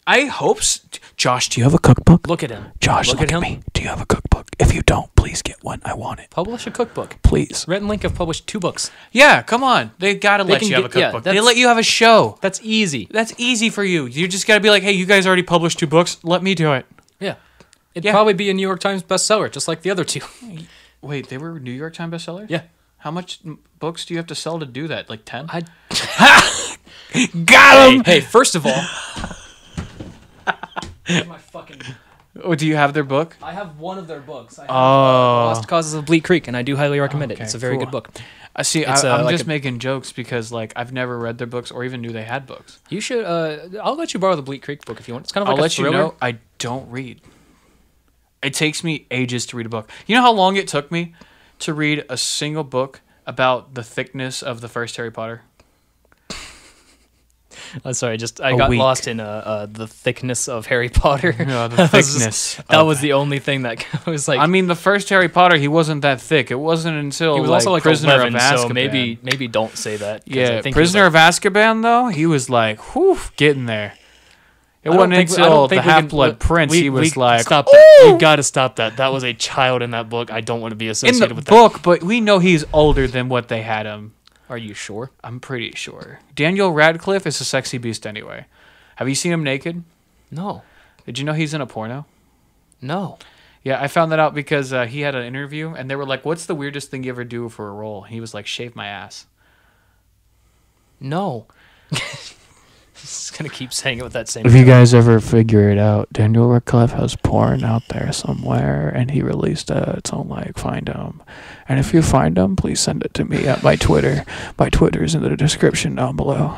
I hope so. Josh, do you have a cookbook? Look at him. Josh, look at me. Do you have a cookbook? If you don't, please get one. I want it. Publish a cookbook. Please. Rhett and Link have published 2 books. Yeah, come on. They gotta let you have a cookbook. They let you have a show. That's easy. That's easy for you. You just gotta be like, hey, you guys already published 2 books. Let me do it. Yeah. It'd probably be a New York Times bestseller, just like the other 2. Wait, they were New York Times bestsellers? Yeah. How much books do you have to sell to do that? Like 10? Got him! Hey, first of all... my fucking... Oh, do you have their book? I have one of their books. I have Lost Causes of Bleak Creek, and I do highly recommend it. It's a very good book. I'm like just making jokes because like I've never read their books or even knew they had books. You should. I'll let you borrow the Bleak Creek book if you want. It's kind of like a thriller. You know, I don't read. It takes me ages to read a book. You know how long it took me to read a single book about the thickness of the first Harry Potter? I'm sorry, I got lost in the thickness of Harry Potter. Yeah, the thickness. That was the only thing that was like. I mean, the first Harry Potter, he wasn't that thick. It wasn't until he was also like Prisoner 11, of Azkaban. So maybe don't say that. Yeah, Prisoner of Azkaban though, he was like, whew, getting there. It wasn't until the Half-Blood Prince he was like, stop that. You got to stop that. That was a child in that book. I don't want to be associated with that. In the book, but we know he's older than what they had him. Are you sure? I'm pretty sure. Daniel Radcliffe is a sexy beast anyway. Have you seen him naked? No. Did you know he's in a porno? No. Yeah, I found that out because he had an interview, and they were like, what's the weirdest thing you ever do for a role? And he was like, shave my ass. No. Just going to keep saying it with that same If you guys ever figure it out, Daniel Radcliffe has porn out there somewhere, and he released it, so like, find him. And if you find him, please send it to me at my Twitter. My Twitter is in the description down below.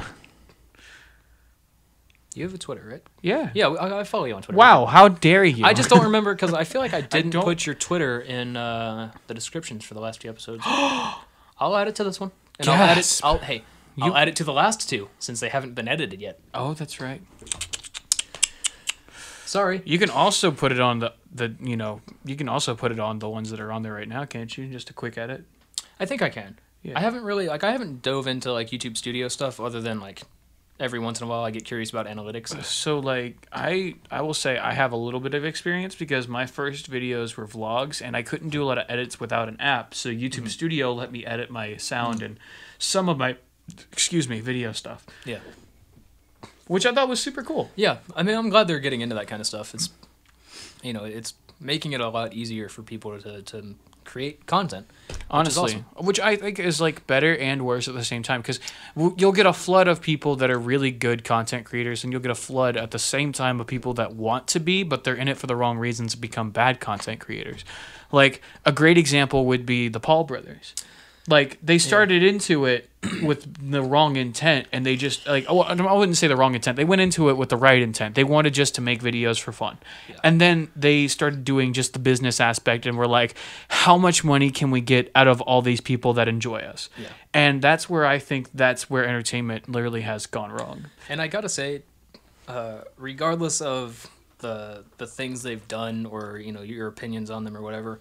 You have a Twitter, right? Yeah. Yeah, I follow you on Twitter. Wow, how dare you? I just don't remember because I feel like I didn't put your Twitter in the descriptions for the last 2 episodes. I'll add it to this one. And I'll add it to the last 2 since they haven't been edited yet. Oh, that's right. Sorry. You can also put it on you can also put it on the ones that are on there right now, can't you? Just a quick edit. I think I can. Yeah. I haven't dove into like YouTube Studio stuff other than like every once in a while I get curious about analytics. So like I will say I have a little bit of experience because my first videos were vlogs and I couldn't do a lot of edits without an app. So YouTube Studio let me edit my sound and some of my video stuff. Yeah. Which I thought was super cool. Yeah. I mean, I'm glad they're getting into that kind of stuff. It's it's making it a lot easier for people to create content. Honestly, which I think is like better and worse at the same time, because you'll get a flood of people that are really good content creators, and you'll get a flood at the same time of people that want to be, but they're in it for the wrong reasons and become bad content creators. Like a great example would be the Paul brothers. Like they started into it with the wrong intent, and they just I wouldn't say the wrong intent. They went into it with the right intent. They wanted just to make videos for fun. Yeah. And then they started doing just the business aspect and were like, how much money can we get out of all these people that enjoy us? Yeah. And that's where I think that's where entertainment literally has gone wrong. And I got to say, regardless of the things they've done or, your opinions on them or whatever,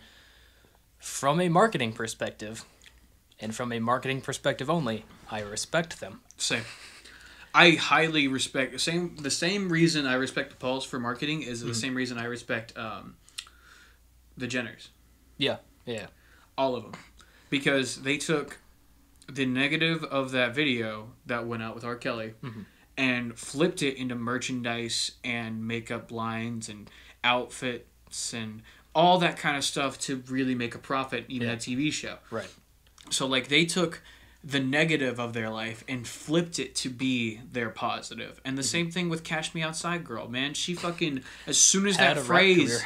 from a marketing perspective, and from a marketing perspective only, I respect them. Same. I highly respect the same reason I respect the Pauls for marketing is the same reason I respect the Jenners. Yeah, yeah. All of them. Because they took the negative of that video that went out with R. Kelly and flipped it into merchandise and makeup lines and outfits and all that kind of stuff to really make a profit, even a TV show. Right. So, like, they took the negative of their life and flipped it to be their positive. And the same thing with Cash Me Outside Girl, man. She fucking, as soon as that phrase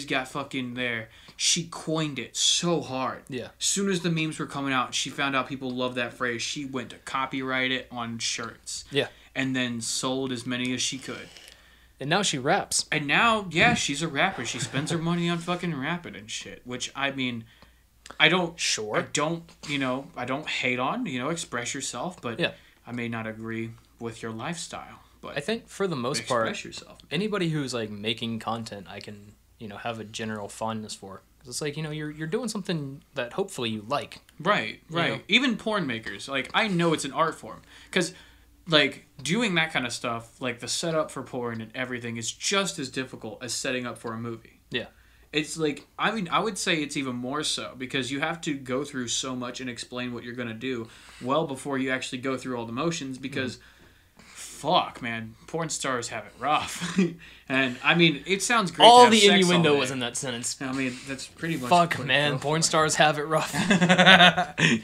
got fucking there, she coined it so hard. Yeah. As soon as the memes were coming out, she found out people loved that phrase. She went to copyright it on shirts. Yeah. And then sold as many as she could. And now she raps. And now, she's a rapper. She spends her money on fucking rapping and shit, which, I mean... I don't hate on, express yourself, but I may not agree with your lifestyle. But I think for the most part, express yourself. Anybody who's like making content, I can, have a general fondness for. It's like, you're doing something that hopefully you like. Right. Even porn makers, like, I know it's an art form. Because, like, doing that kind of stuff, like the setup for porn and everything is just as difficult as setting up for a movie. Yeah. It's like, I mean, I would say it's even more so because you have to go through so much and explain what you're going to do well before you actually go through all the motions because, fuck, man, porn stars have it rough. And, I mean, it sounds great all to have the sex innuendo all day. was in that sentence. I mean, that's pretty much... Fuck, man, porn stars have it rough.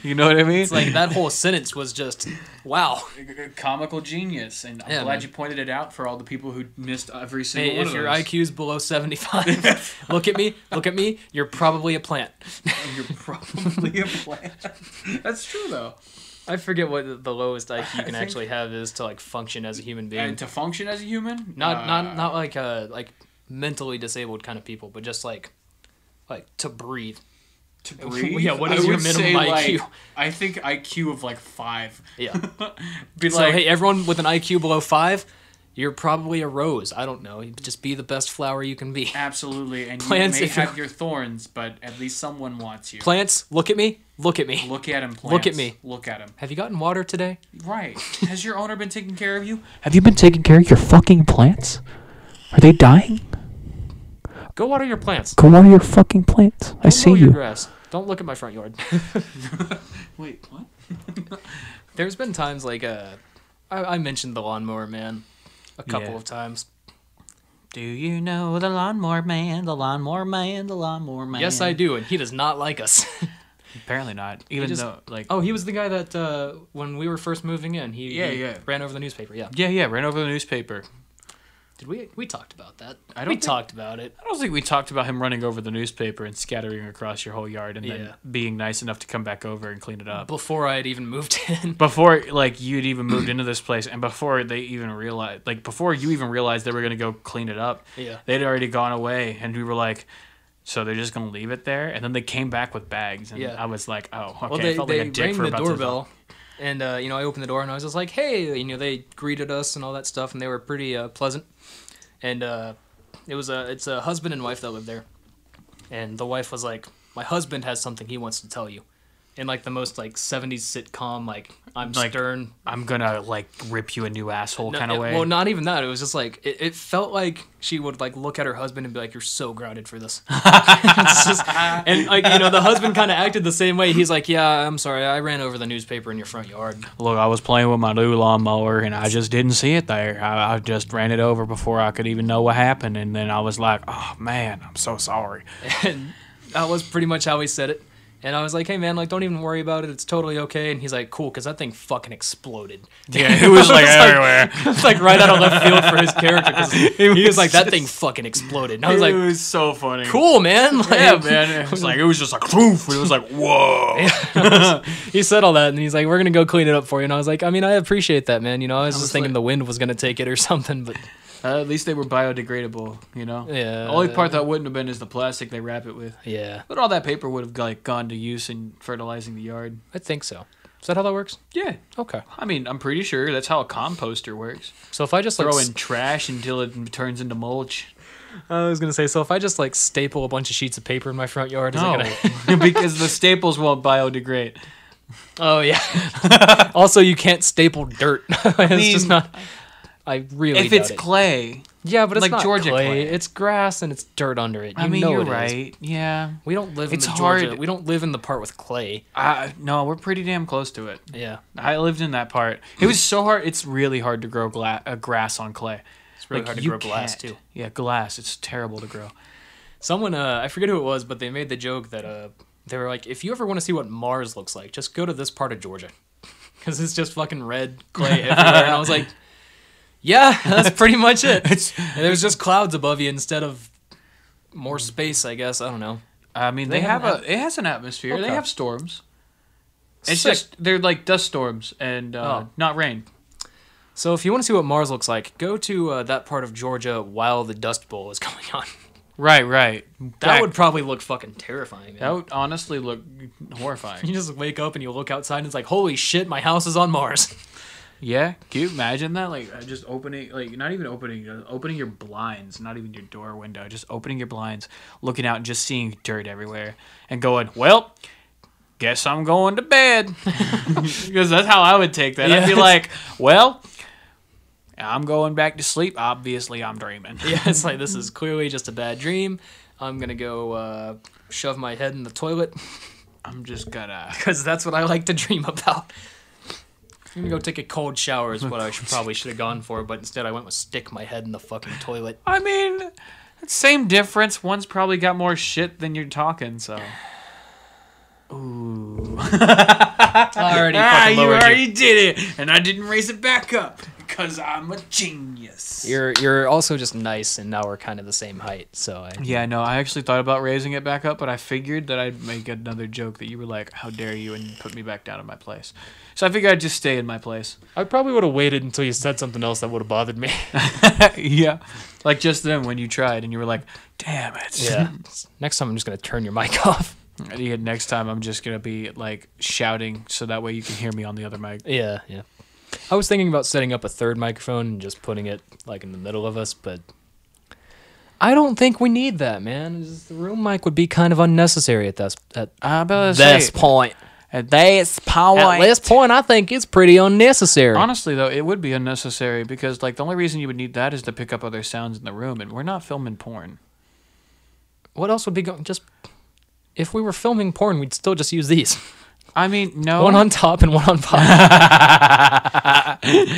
You know what I mean? It's like that whole sentence was just, wow. Comical genius. And I'm glad you pointed it out for all the people who missed every single one of those. If your IQ's below 75, look at me, you're probably a plant. You're probably a plant. That's true, though. I forget what the lowest IQ you can actually have is to like function as a human being. And to function as a human? Not like mentally disabled kind of people, but just like to breathe. To breathe? Yeah, what is your minimum IQ? I think IQ of like 5. Yeah. Hey, everyone with an IQ below 5, you're probably a rose. I don't know. Just be the best flower you can be. Absolutely. And plants, you may have your thorns, but at least someone wants you. Plants, look at me. Look at me. Look at him, plants. Look at me. Look at him. Have you gotten water today? Right. Has your owner been taking care of you? Have you been taking care of your fucking plants? Are they dying? Go water your plants. Go water your fucking plants. I see you. Your grass. Don't look at my front yard. Wait, what? There's been times like I mentioned the lawnmower man a couple of times. Do you know the lawnmower man, the lawnmower man, the lawnmower man? Yes, I do, and he does not like us. Apparently not. Even though, like... Oh, he was the guy that, when we were first moving in, he ran over the newspaper, Yeah, ran over the newspaper. Did we talked about that? We talked about it. I don't think we talked about him running over the newspaper and scattering across your whole yard and then being nice enough to come back over and clean it up. Before I had even moved in. Before, like, you'd even moved into this place and before they even realized, like, before you even realized they were going to go clean it up, they'd already gone away and we were like, so they're just going to leave it there? And then they came back with bags and I was like, oh, okay. Well, I felt like a dick for about the doorbell. And, I opened the door and I was just like, hey, they greeted us and all that stuff and they were pretty pleasant. And it's a husband and wife that live there. And the wife was like, my husband has something he wants to tell you. In like the most like 70s sitcom, like I'm like, stern. I'm gonna like rip you a new asshole kind of way. Well, not even that. It was just like it felt like she would like look at her husband and be like, "You're so grounded for this." And like the husband kind of acted the same way. He's like, "Yeah, I'm sorry, I ran over the newspaper in your front yard." Look, I was playing with my new lawnmower and I just didn't see it there. I just ran it over before I could even know what happened, and then I was like, "Oh man, I'm so sorry." And that was pretty much how he said it. And I was like, hey, man, like, don't even worry about it. It's totally okay. And he's like, cool, because that thing fucking exploded. Yeah, it was like everywhere. It was like right out of left field for his character. Because he was like, that thing fucking exploded. And I was like, it was so funny. Cool, man. Like, yeah, man. It was just like, poof. It was like, whoa. He said all that, and he's like, we're going to go clean it up for you. And I was like, I mean, I appreciate that, man. I was just thinking the wind was going to take it or something, but... at least they were biodegradable, Yeah. The only part that wouldn't have been is the plastic they wrap it with. Yeah. But all that paper would have like gone to use in fertilizing the yard. I think so. Is that how that works? Yeah. Okay. I mean, I'm pretty sure that's how a composter works. So if I just throw in trash until it turns into mulch. I was gonna say, so if I just like staple a bunch of sheets of paper in my front yard, is it gonna... because the staples won't biodegrade. Oh yeah. Also, you can't staple dirt. It's just not. I really if it's clay. Yeah, but it's like not Georgia clay. It's grass and it's dirt under it. You're right. Yeah. We don't live in the Georgia. We don't live in the part with clay. No, we're pretty damn close to it. Yeah. I lived in that part. It was so hard. It's really hard to grow grass on clay. It's really hard to grow glass too. Yeah, glass. It's terrible to grow. Someone, I forget who it was, but they made the joke that they were like, if you ever want to see what Mars looks like, just go to this part of Georgia. Because it's just fucking red clay everywhere. And I was like... yeah, that's pretty much it. There's just clouds above you instead of more space, I guess. I don't know. I mean, it has an atmosphere. Okay. They have storms. It's Sick. just, they're like dust storms and not rain. So if you want to see what Mars looks like, go to that part of Georgia while the Dust Bowl is going on. Right. That would probably look fucking terrifying, man. That would honestly look horrifying. You just wake up and you look outside and it's like, holy shit, my house is on Mars. Yeah, can you imagine that? Like just opening, like not even opening your blinds, not even your door window, just opening your blinds, looking out and just seeing dirt everywhere, and going, well, guess I'm going to bed, because that's how I would take that. Yeah. I'd be like, well, I'm going back to sleep. Obviously, I'm dreaming. Yeah, it's like this is clearly just a bad dream. I'm gonna go shove my head in the toilet. I'm just gonna, because that's what I like to dream about. I'm gonna go take a cold shower is what I probably should have gone for, but instead I went with stick my head in the fucking toilet. I mean, same difference. One's probably got more shit than you're talking, so. Ooh. You already did it, and I didn't raise it back up because I'm a genius. You're also just nice, and now we're kind of the same height, so. Yeah, no, I actually thought about raising it back up, but I figured that I'd make another joke that you were like, "How dare you?" and put me back down in my place. So I figured I'd just stay in my place. I probably would have waited until you said something else that would have bothered me. Yeah. Like just then when you tried and you were like, damn it. Yeah. Next time I'm just going to turn your mic off. Yeah, next time I'm just going to be like shouting so that way you can hear me on the other mic. Yeah. I was thinking about setting up a third microphone and just putting it like in the middle of us, but I don't think we need that, man. The room mic would be kind of unnecessary at this point. At this point, I think it's pretty unnecessary. Honestly, though, it would be unnecessary because, like, the only reason you would need that is to pick up other sounds in the room, and we're not filming porn. What else would be going? Just if we were filming porn, we'd still just use these. I mean, no. One on top and one on bottom.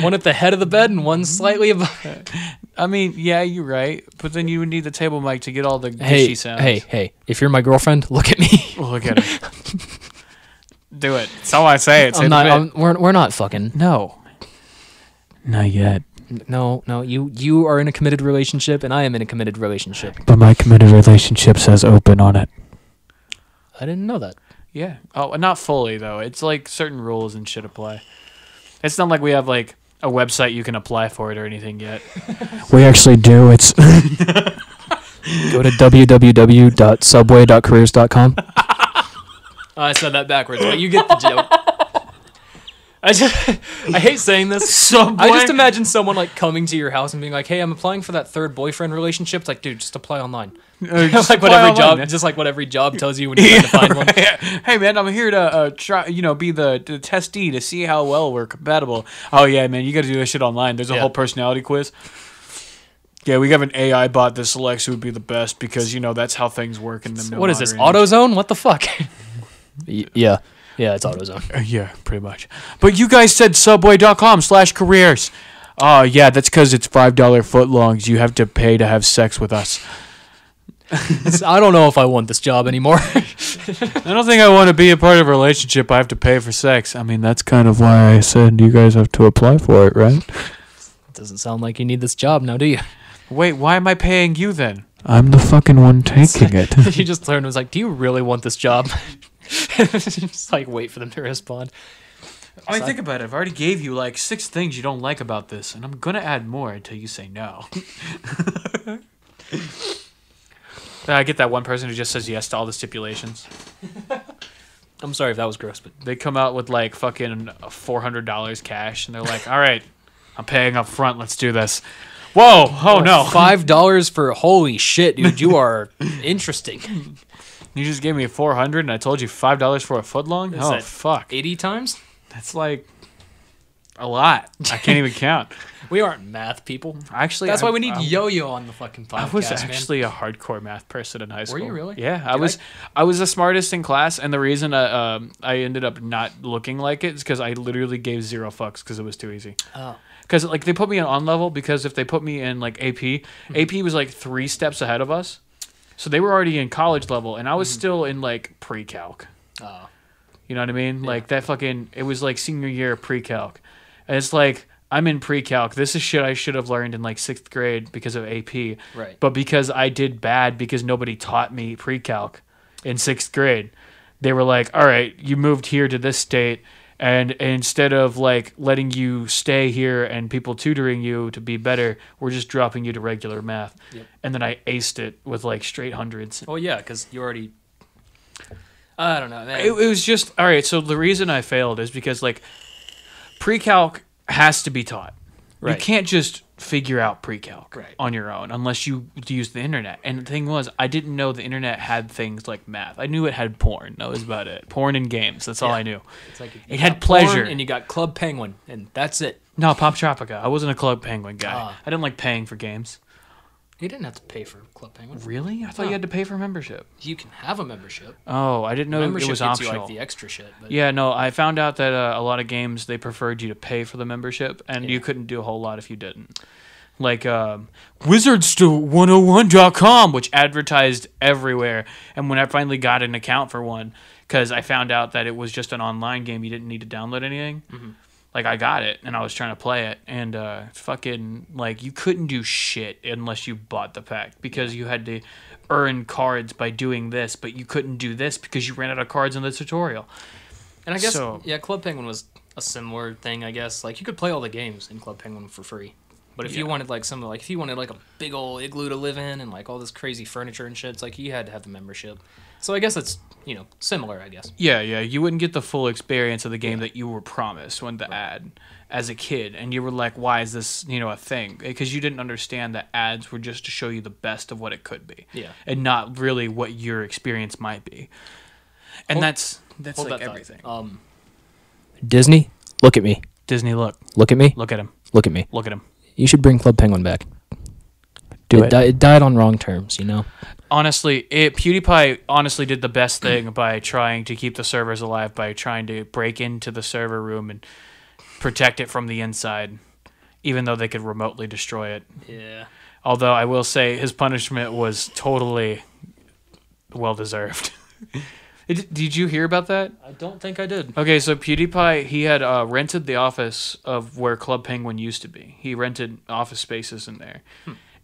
One at the head of the bed and one slightly above. I mean, yeah, you're right, but then you would need the table mic to get all the gushy sounds. Hey! If you're my girlfriend, look at me. Look at him. Do it. That's all I say. We're not fucking. No. Not yet. No. You are in a committed relationship, and I am in a committed relationship. But my committed relationship says open on it. I didn't know that. Yeah. Oh, not fully though. It's like certain rules and shit apply. It's not like we have like a website you can apply for it or anything yet. We actually do. It's go to www.subway.careers.com. I said that backwards, but you get the joke. I hate saying this. Subway? I just imagine someone like coming to your house and being like, "Hey, I'm applying for that third boyfriend relationship." It's like, dude, just apply online. Like what every job tells you when you're trying to find one. Hey man, I'm here to try, be the testee to see how well we're compatible. Oh yeah, man, you got to do this shit online. There's a whole personality quiz. Yeah, we have an AI bot that selects who would be the best because that's how things work in the. What is this? AutoZone? What the fuck? Yeah. Yeah, it's AutoZone. Yeah, pretty much. But you guys said subway.com/careers. Oh, yeah, that's because it's $5 footlongs. You have to pay to have sex with us. I don't know if I want this job anymore. I don't think I want to be a part of a relationship. I have to pay for sex. I mean, that's kind of why I said you guys have to apply for it, right? It doesn't sound like you need this job now, do you? Wait, why am I paying you then? I'm the fucking one taking it. You just learned and was like, do you really want this job? Just like wait for them to respond. I mean, think about it. I've already gave you like 6 things you don't like about this, and I'm gonna add more until you say no. I get that one person who just says yes to all the stipulations. I'm sorry if that was gross, but they come out with like fucking $400 cash, and they're like, "All right, I'm paying up front. Let's do this." Whoa! Oh no! $5 for holy shit, dude! You are interesting. You just gave me $400 and I told you $5 for a footlong? Oh, fuck. 80 times? That's like a lot. I can't even count. We aren't math people. Actually, that's why we need Yo-Yo on the fucking podcast. I was actually a hardcore math person in high school. Were you really? Yeah, I was the smartest in class, and the reason I ended up not looking like it is because I literally gave 0 fucks because it was too easy. Oh. Because like they put me on level because if they put me in like AP was like 3 steps ahead of us. So they were already in college level, and I was still in, like, pre-calc. Oh. You know what I mean? Yeah. Like, it was, like, senior year pre-calc. And it's like, I'm in pre-calc. This is shit I should have learned in, like, 6th grade because of AP. Right. But because I did bad because nobody taught me pre-calc in 6th grade, they were like, all right, you moved here to this state, and instead of, like, letting you stay here and people tutoring you to be better, we're just dropping you to regular math. Yep. And then I aced it with, like, straight hundreds. Oh, yeah, because you already... I don't know. It was just... All right, so the reason I failed is because, like, pre-calc has to be taught. Right. You can't just figure out pre-calc on your own unless you use the internet. And the thing was, I didn't know the internet had things like math. I knew it had porn. That was about it. Porn and games. That's all I knew. It's like it had pleasure. And you got Club Penguin, and that's it. No, Pop Tropica. I wasn't a Club Penguin guy. I didn't like paying for games. You didn't have to pay for Club Penguin. Really? I thought you had to pay for membership. You can have a membership. Oh, I didn't know it was optional. Gets you like the extra shit. But... Yeah, no, I found out that a lot of games, they preferred you to pay for the membership, and you couldn't do a whole lot if you didn't. Like wizards101.com, which advertised everywhere. And when I finally got an account for one, because I found out that it was just an online game, you didn't need to download anything. Mm-hmm. Like, I got it, and I was trying to play it, and fucking, like, you couldn't do shit unless you bought the pack, because you had to earn cards by doing this, but you couldn't do this because you ran out of cards in the tutorial. And I guess, Club Penguin was a similar thing, I guess. Like, you could play all the games in Club Penguin for free. But if you wanted, like, if you wanted, like, a big old igloo to live in and, like, all this crazy furniture and shit, it's like, you had to have the membership. So I guess it's, similar, I guess. Yeah. You wouldn't get the full experience of the game that you were promised when the ad as a kid. And you were like, why is this, a thing? Because you didn't understand that ads were just to show you the best of what it could be. Yeah. And not really what your experience might be. And that's like everything. Disney, look at me. Disney, look. Look at me. Look at him. Look at me. Look at him. You should bring Club Penguin back. It died on wrong terms, Honestly, PewDiePie honestly did the best thing by trying to keep the servers alive, by trying to break into the server room and protect it from the inside, even though they could remotely destroy it. Yeah. Although I will say his punishment was totally well-deserved. Did you hear about that? I don't think I did. Okay, so PewDiePie, he had rented the office of where Club Penguin used to be. He rented office spaces in there.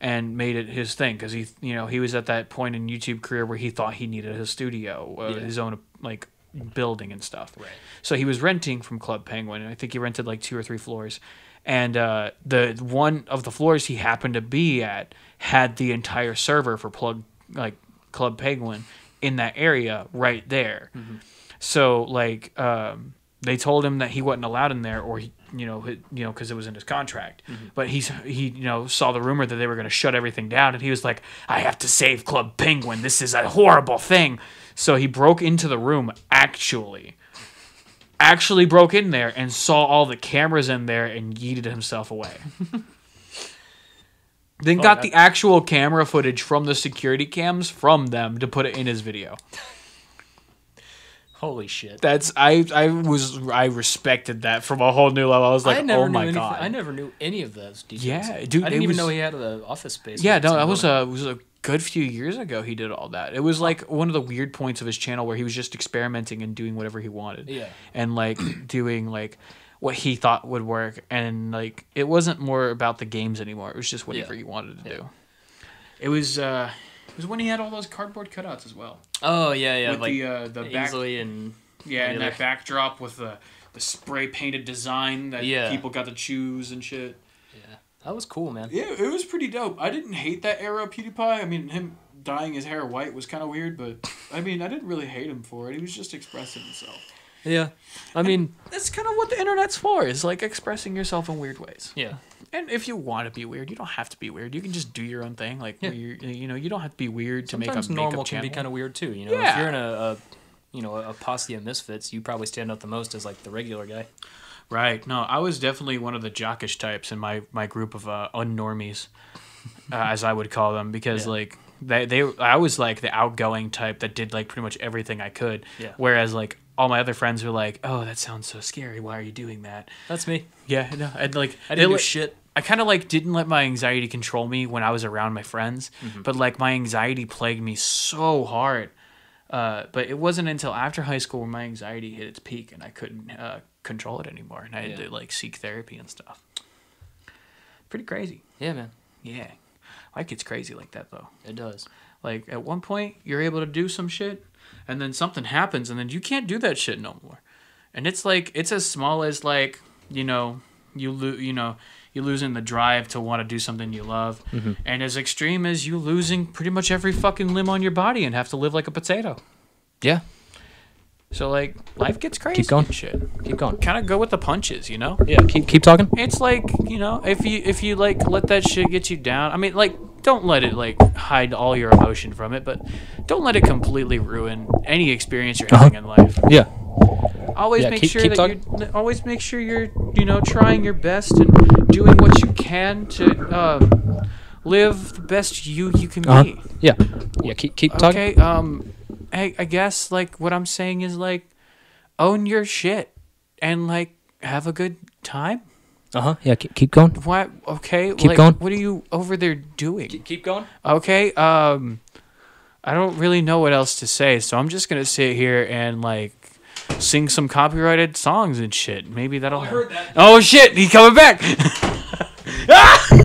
And made it his thing because he was at that point in YouTube career where he thought he needed his studio, his own like building and stuff. Right. So he was renting from Club Penguin, and I think he rented like 2 or 3 floors. And the one of the floors he happened to be at had the entire server for Club Penguin in that area right there. Mm-hmm. So like they told him that he wasn't allowed in there, or because it was in his contract. Mm-hmm. But he saw the rumor that they were going to shut everything down, and he was like, I have to save Club Penguin. This is a horrible thing. So he broke into the room, actually broke in there and saw all the cameras in there and yeeted himself away. Then got the actual camera footage from the security cams from them to put it in his video. Holy shit! I respected that from a whole new level. I was like, oh my god! I never knew any of those details. Yeah, dude, I didn't even know he had an office space. Yeah, no, that was a good few years ago. He did all that. It was like one of the weird points of his channel where he was just experimenting and doing whatever he wanted. Yeah, and like doing like what he thought would work, and like it wasn't more about the games anymore. It was just whatever he wanted to do. It was when he had all those cardboard cutouts as well. Oh yeah, with like the Ainsley and and that backdrop with the spray painted design that people got to choose and shit. Yeah, that was cool, man. Yeah, it was pretty dope. I didn't hate that era of PewDiePie. I mean, him dyeing his hair white was kind of weird, but I mean, I didn't really hate him for it. He was just expressing himself. Yeah, I mean, that's kind of what the internet's for, is like expressing yourself in weird ways. Yeah. And if you want to be weird, you don't have to be weird. You can just do your own thing. Like, you don't have to be weird to make a makeup channel. Normal can be kind of weird too. You know, if you're in a posse of misfits, you probably stand out the most as like the regular guy. Right. No, I was definitely one of the jockish types in my group of unnormies, as I would call them, because like I was like the outgoing type that did like pretty much everything I could. Yeah. Whereas like all my other friends were like, "Oh, that sounds so scary. Why are you doing that?" That's me. Yeah, no, I didn't do shit. I kind of like didn't let my anxiety control me when I was around my friends, but like my anxiety plagued me so hard. But it wasn't until after high school where my anxiety hit its peak and I couldn't control it anymore, and I had to like seek therapy and stuff. Pretty crazy. Yeah, man. Yeah, life gets crazy like that though. It does. Like at one point you're able to do some shit, and then something happens, and then you can't do that shit no more. And it's like it's as small as like you're losing the drive to want to do something you love, and as extreme as you losing pretty much every fucking limb on your body and have to live like a potato. Yeah. So like life gets crazy. Keep going. And shit. Keep going. Kind of go with the punches, you know? Yeah. Keep talking. It's like, if you like let that shit get you down. I mean, like don't let it like hide all your emotion from it, but don't let it completely ruin any experience you're having in life. Yeah. Always make sure you're trying your best and doing what you can to live the best you can be. Yeah. Yeah. Keep talking. Okay. I guess like what I'm saying is like own your shit and like have a good time. Yeah. Keep going. What? Okay. Keep going. What are you over there doing? Keep going. Okay. I don't really know what else to say, so I'm just gonna sit here and like sing some copyrighted songs and shit. Maybe that'll. I heard that. Oh shit! He's coming back. Ah!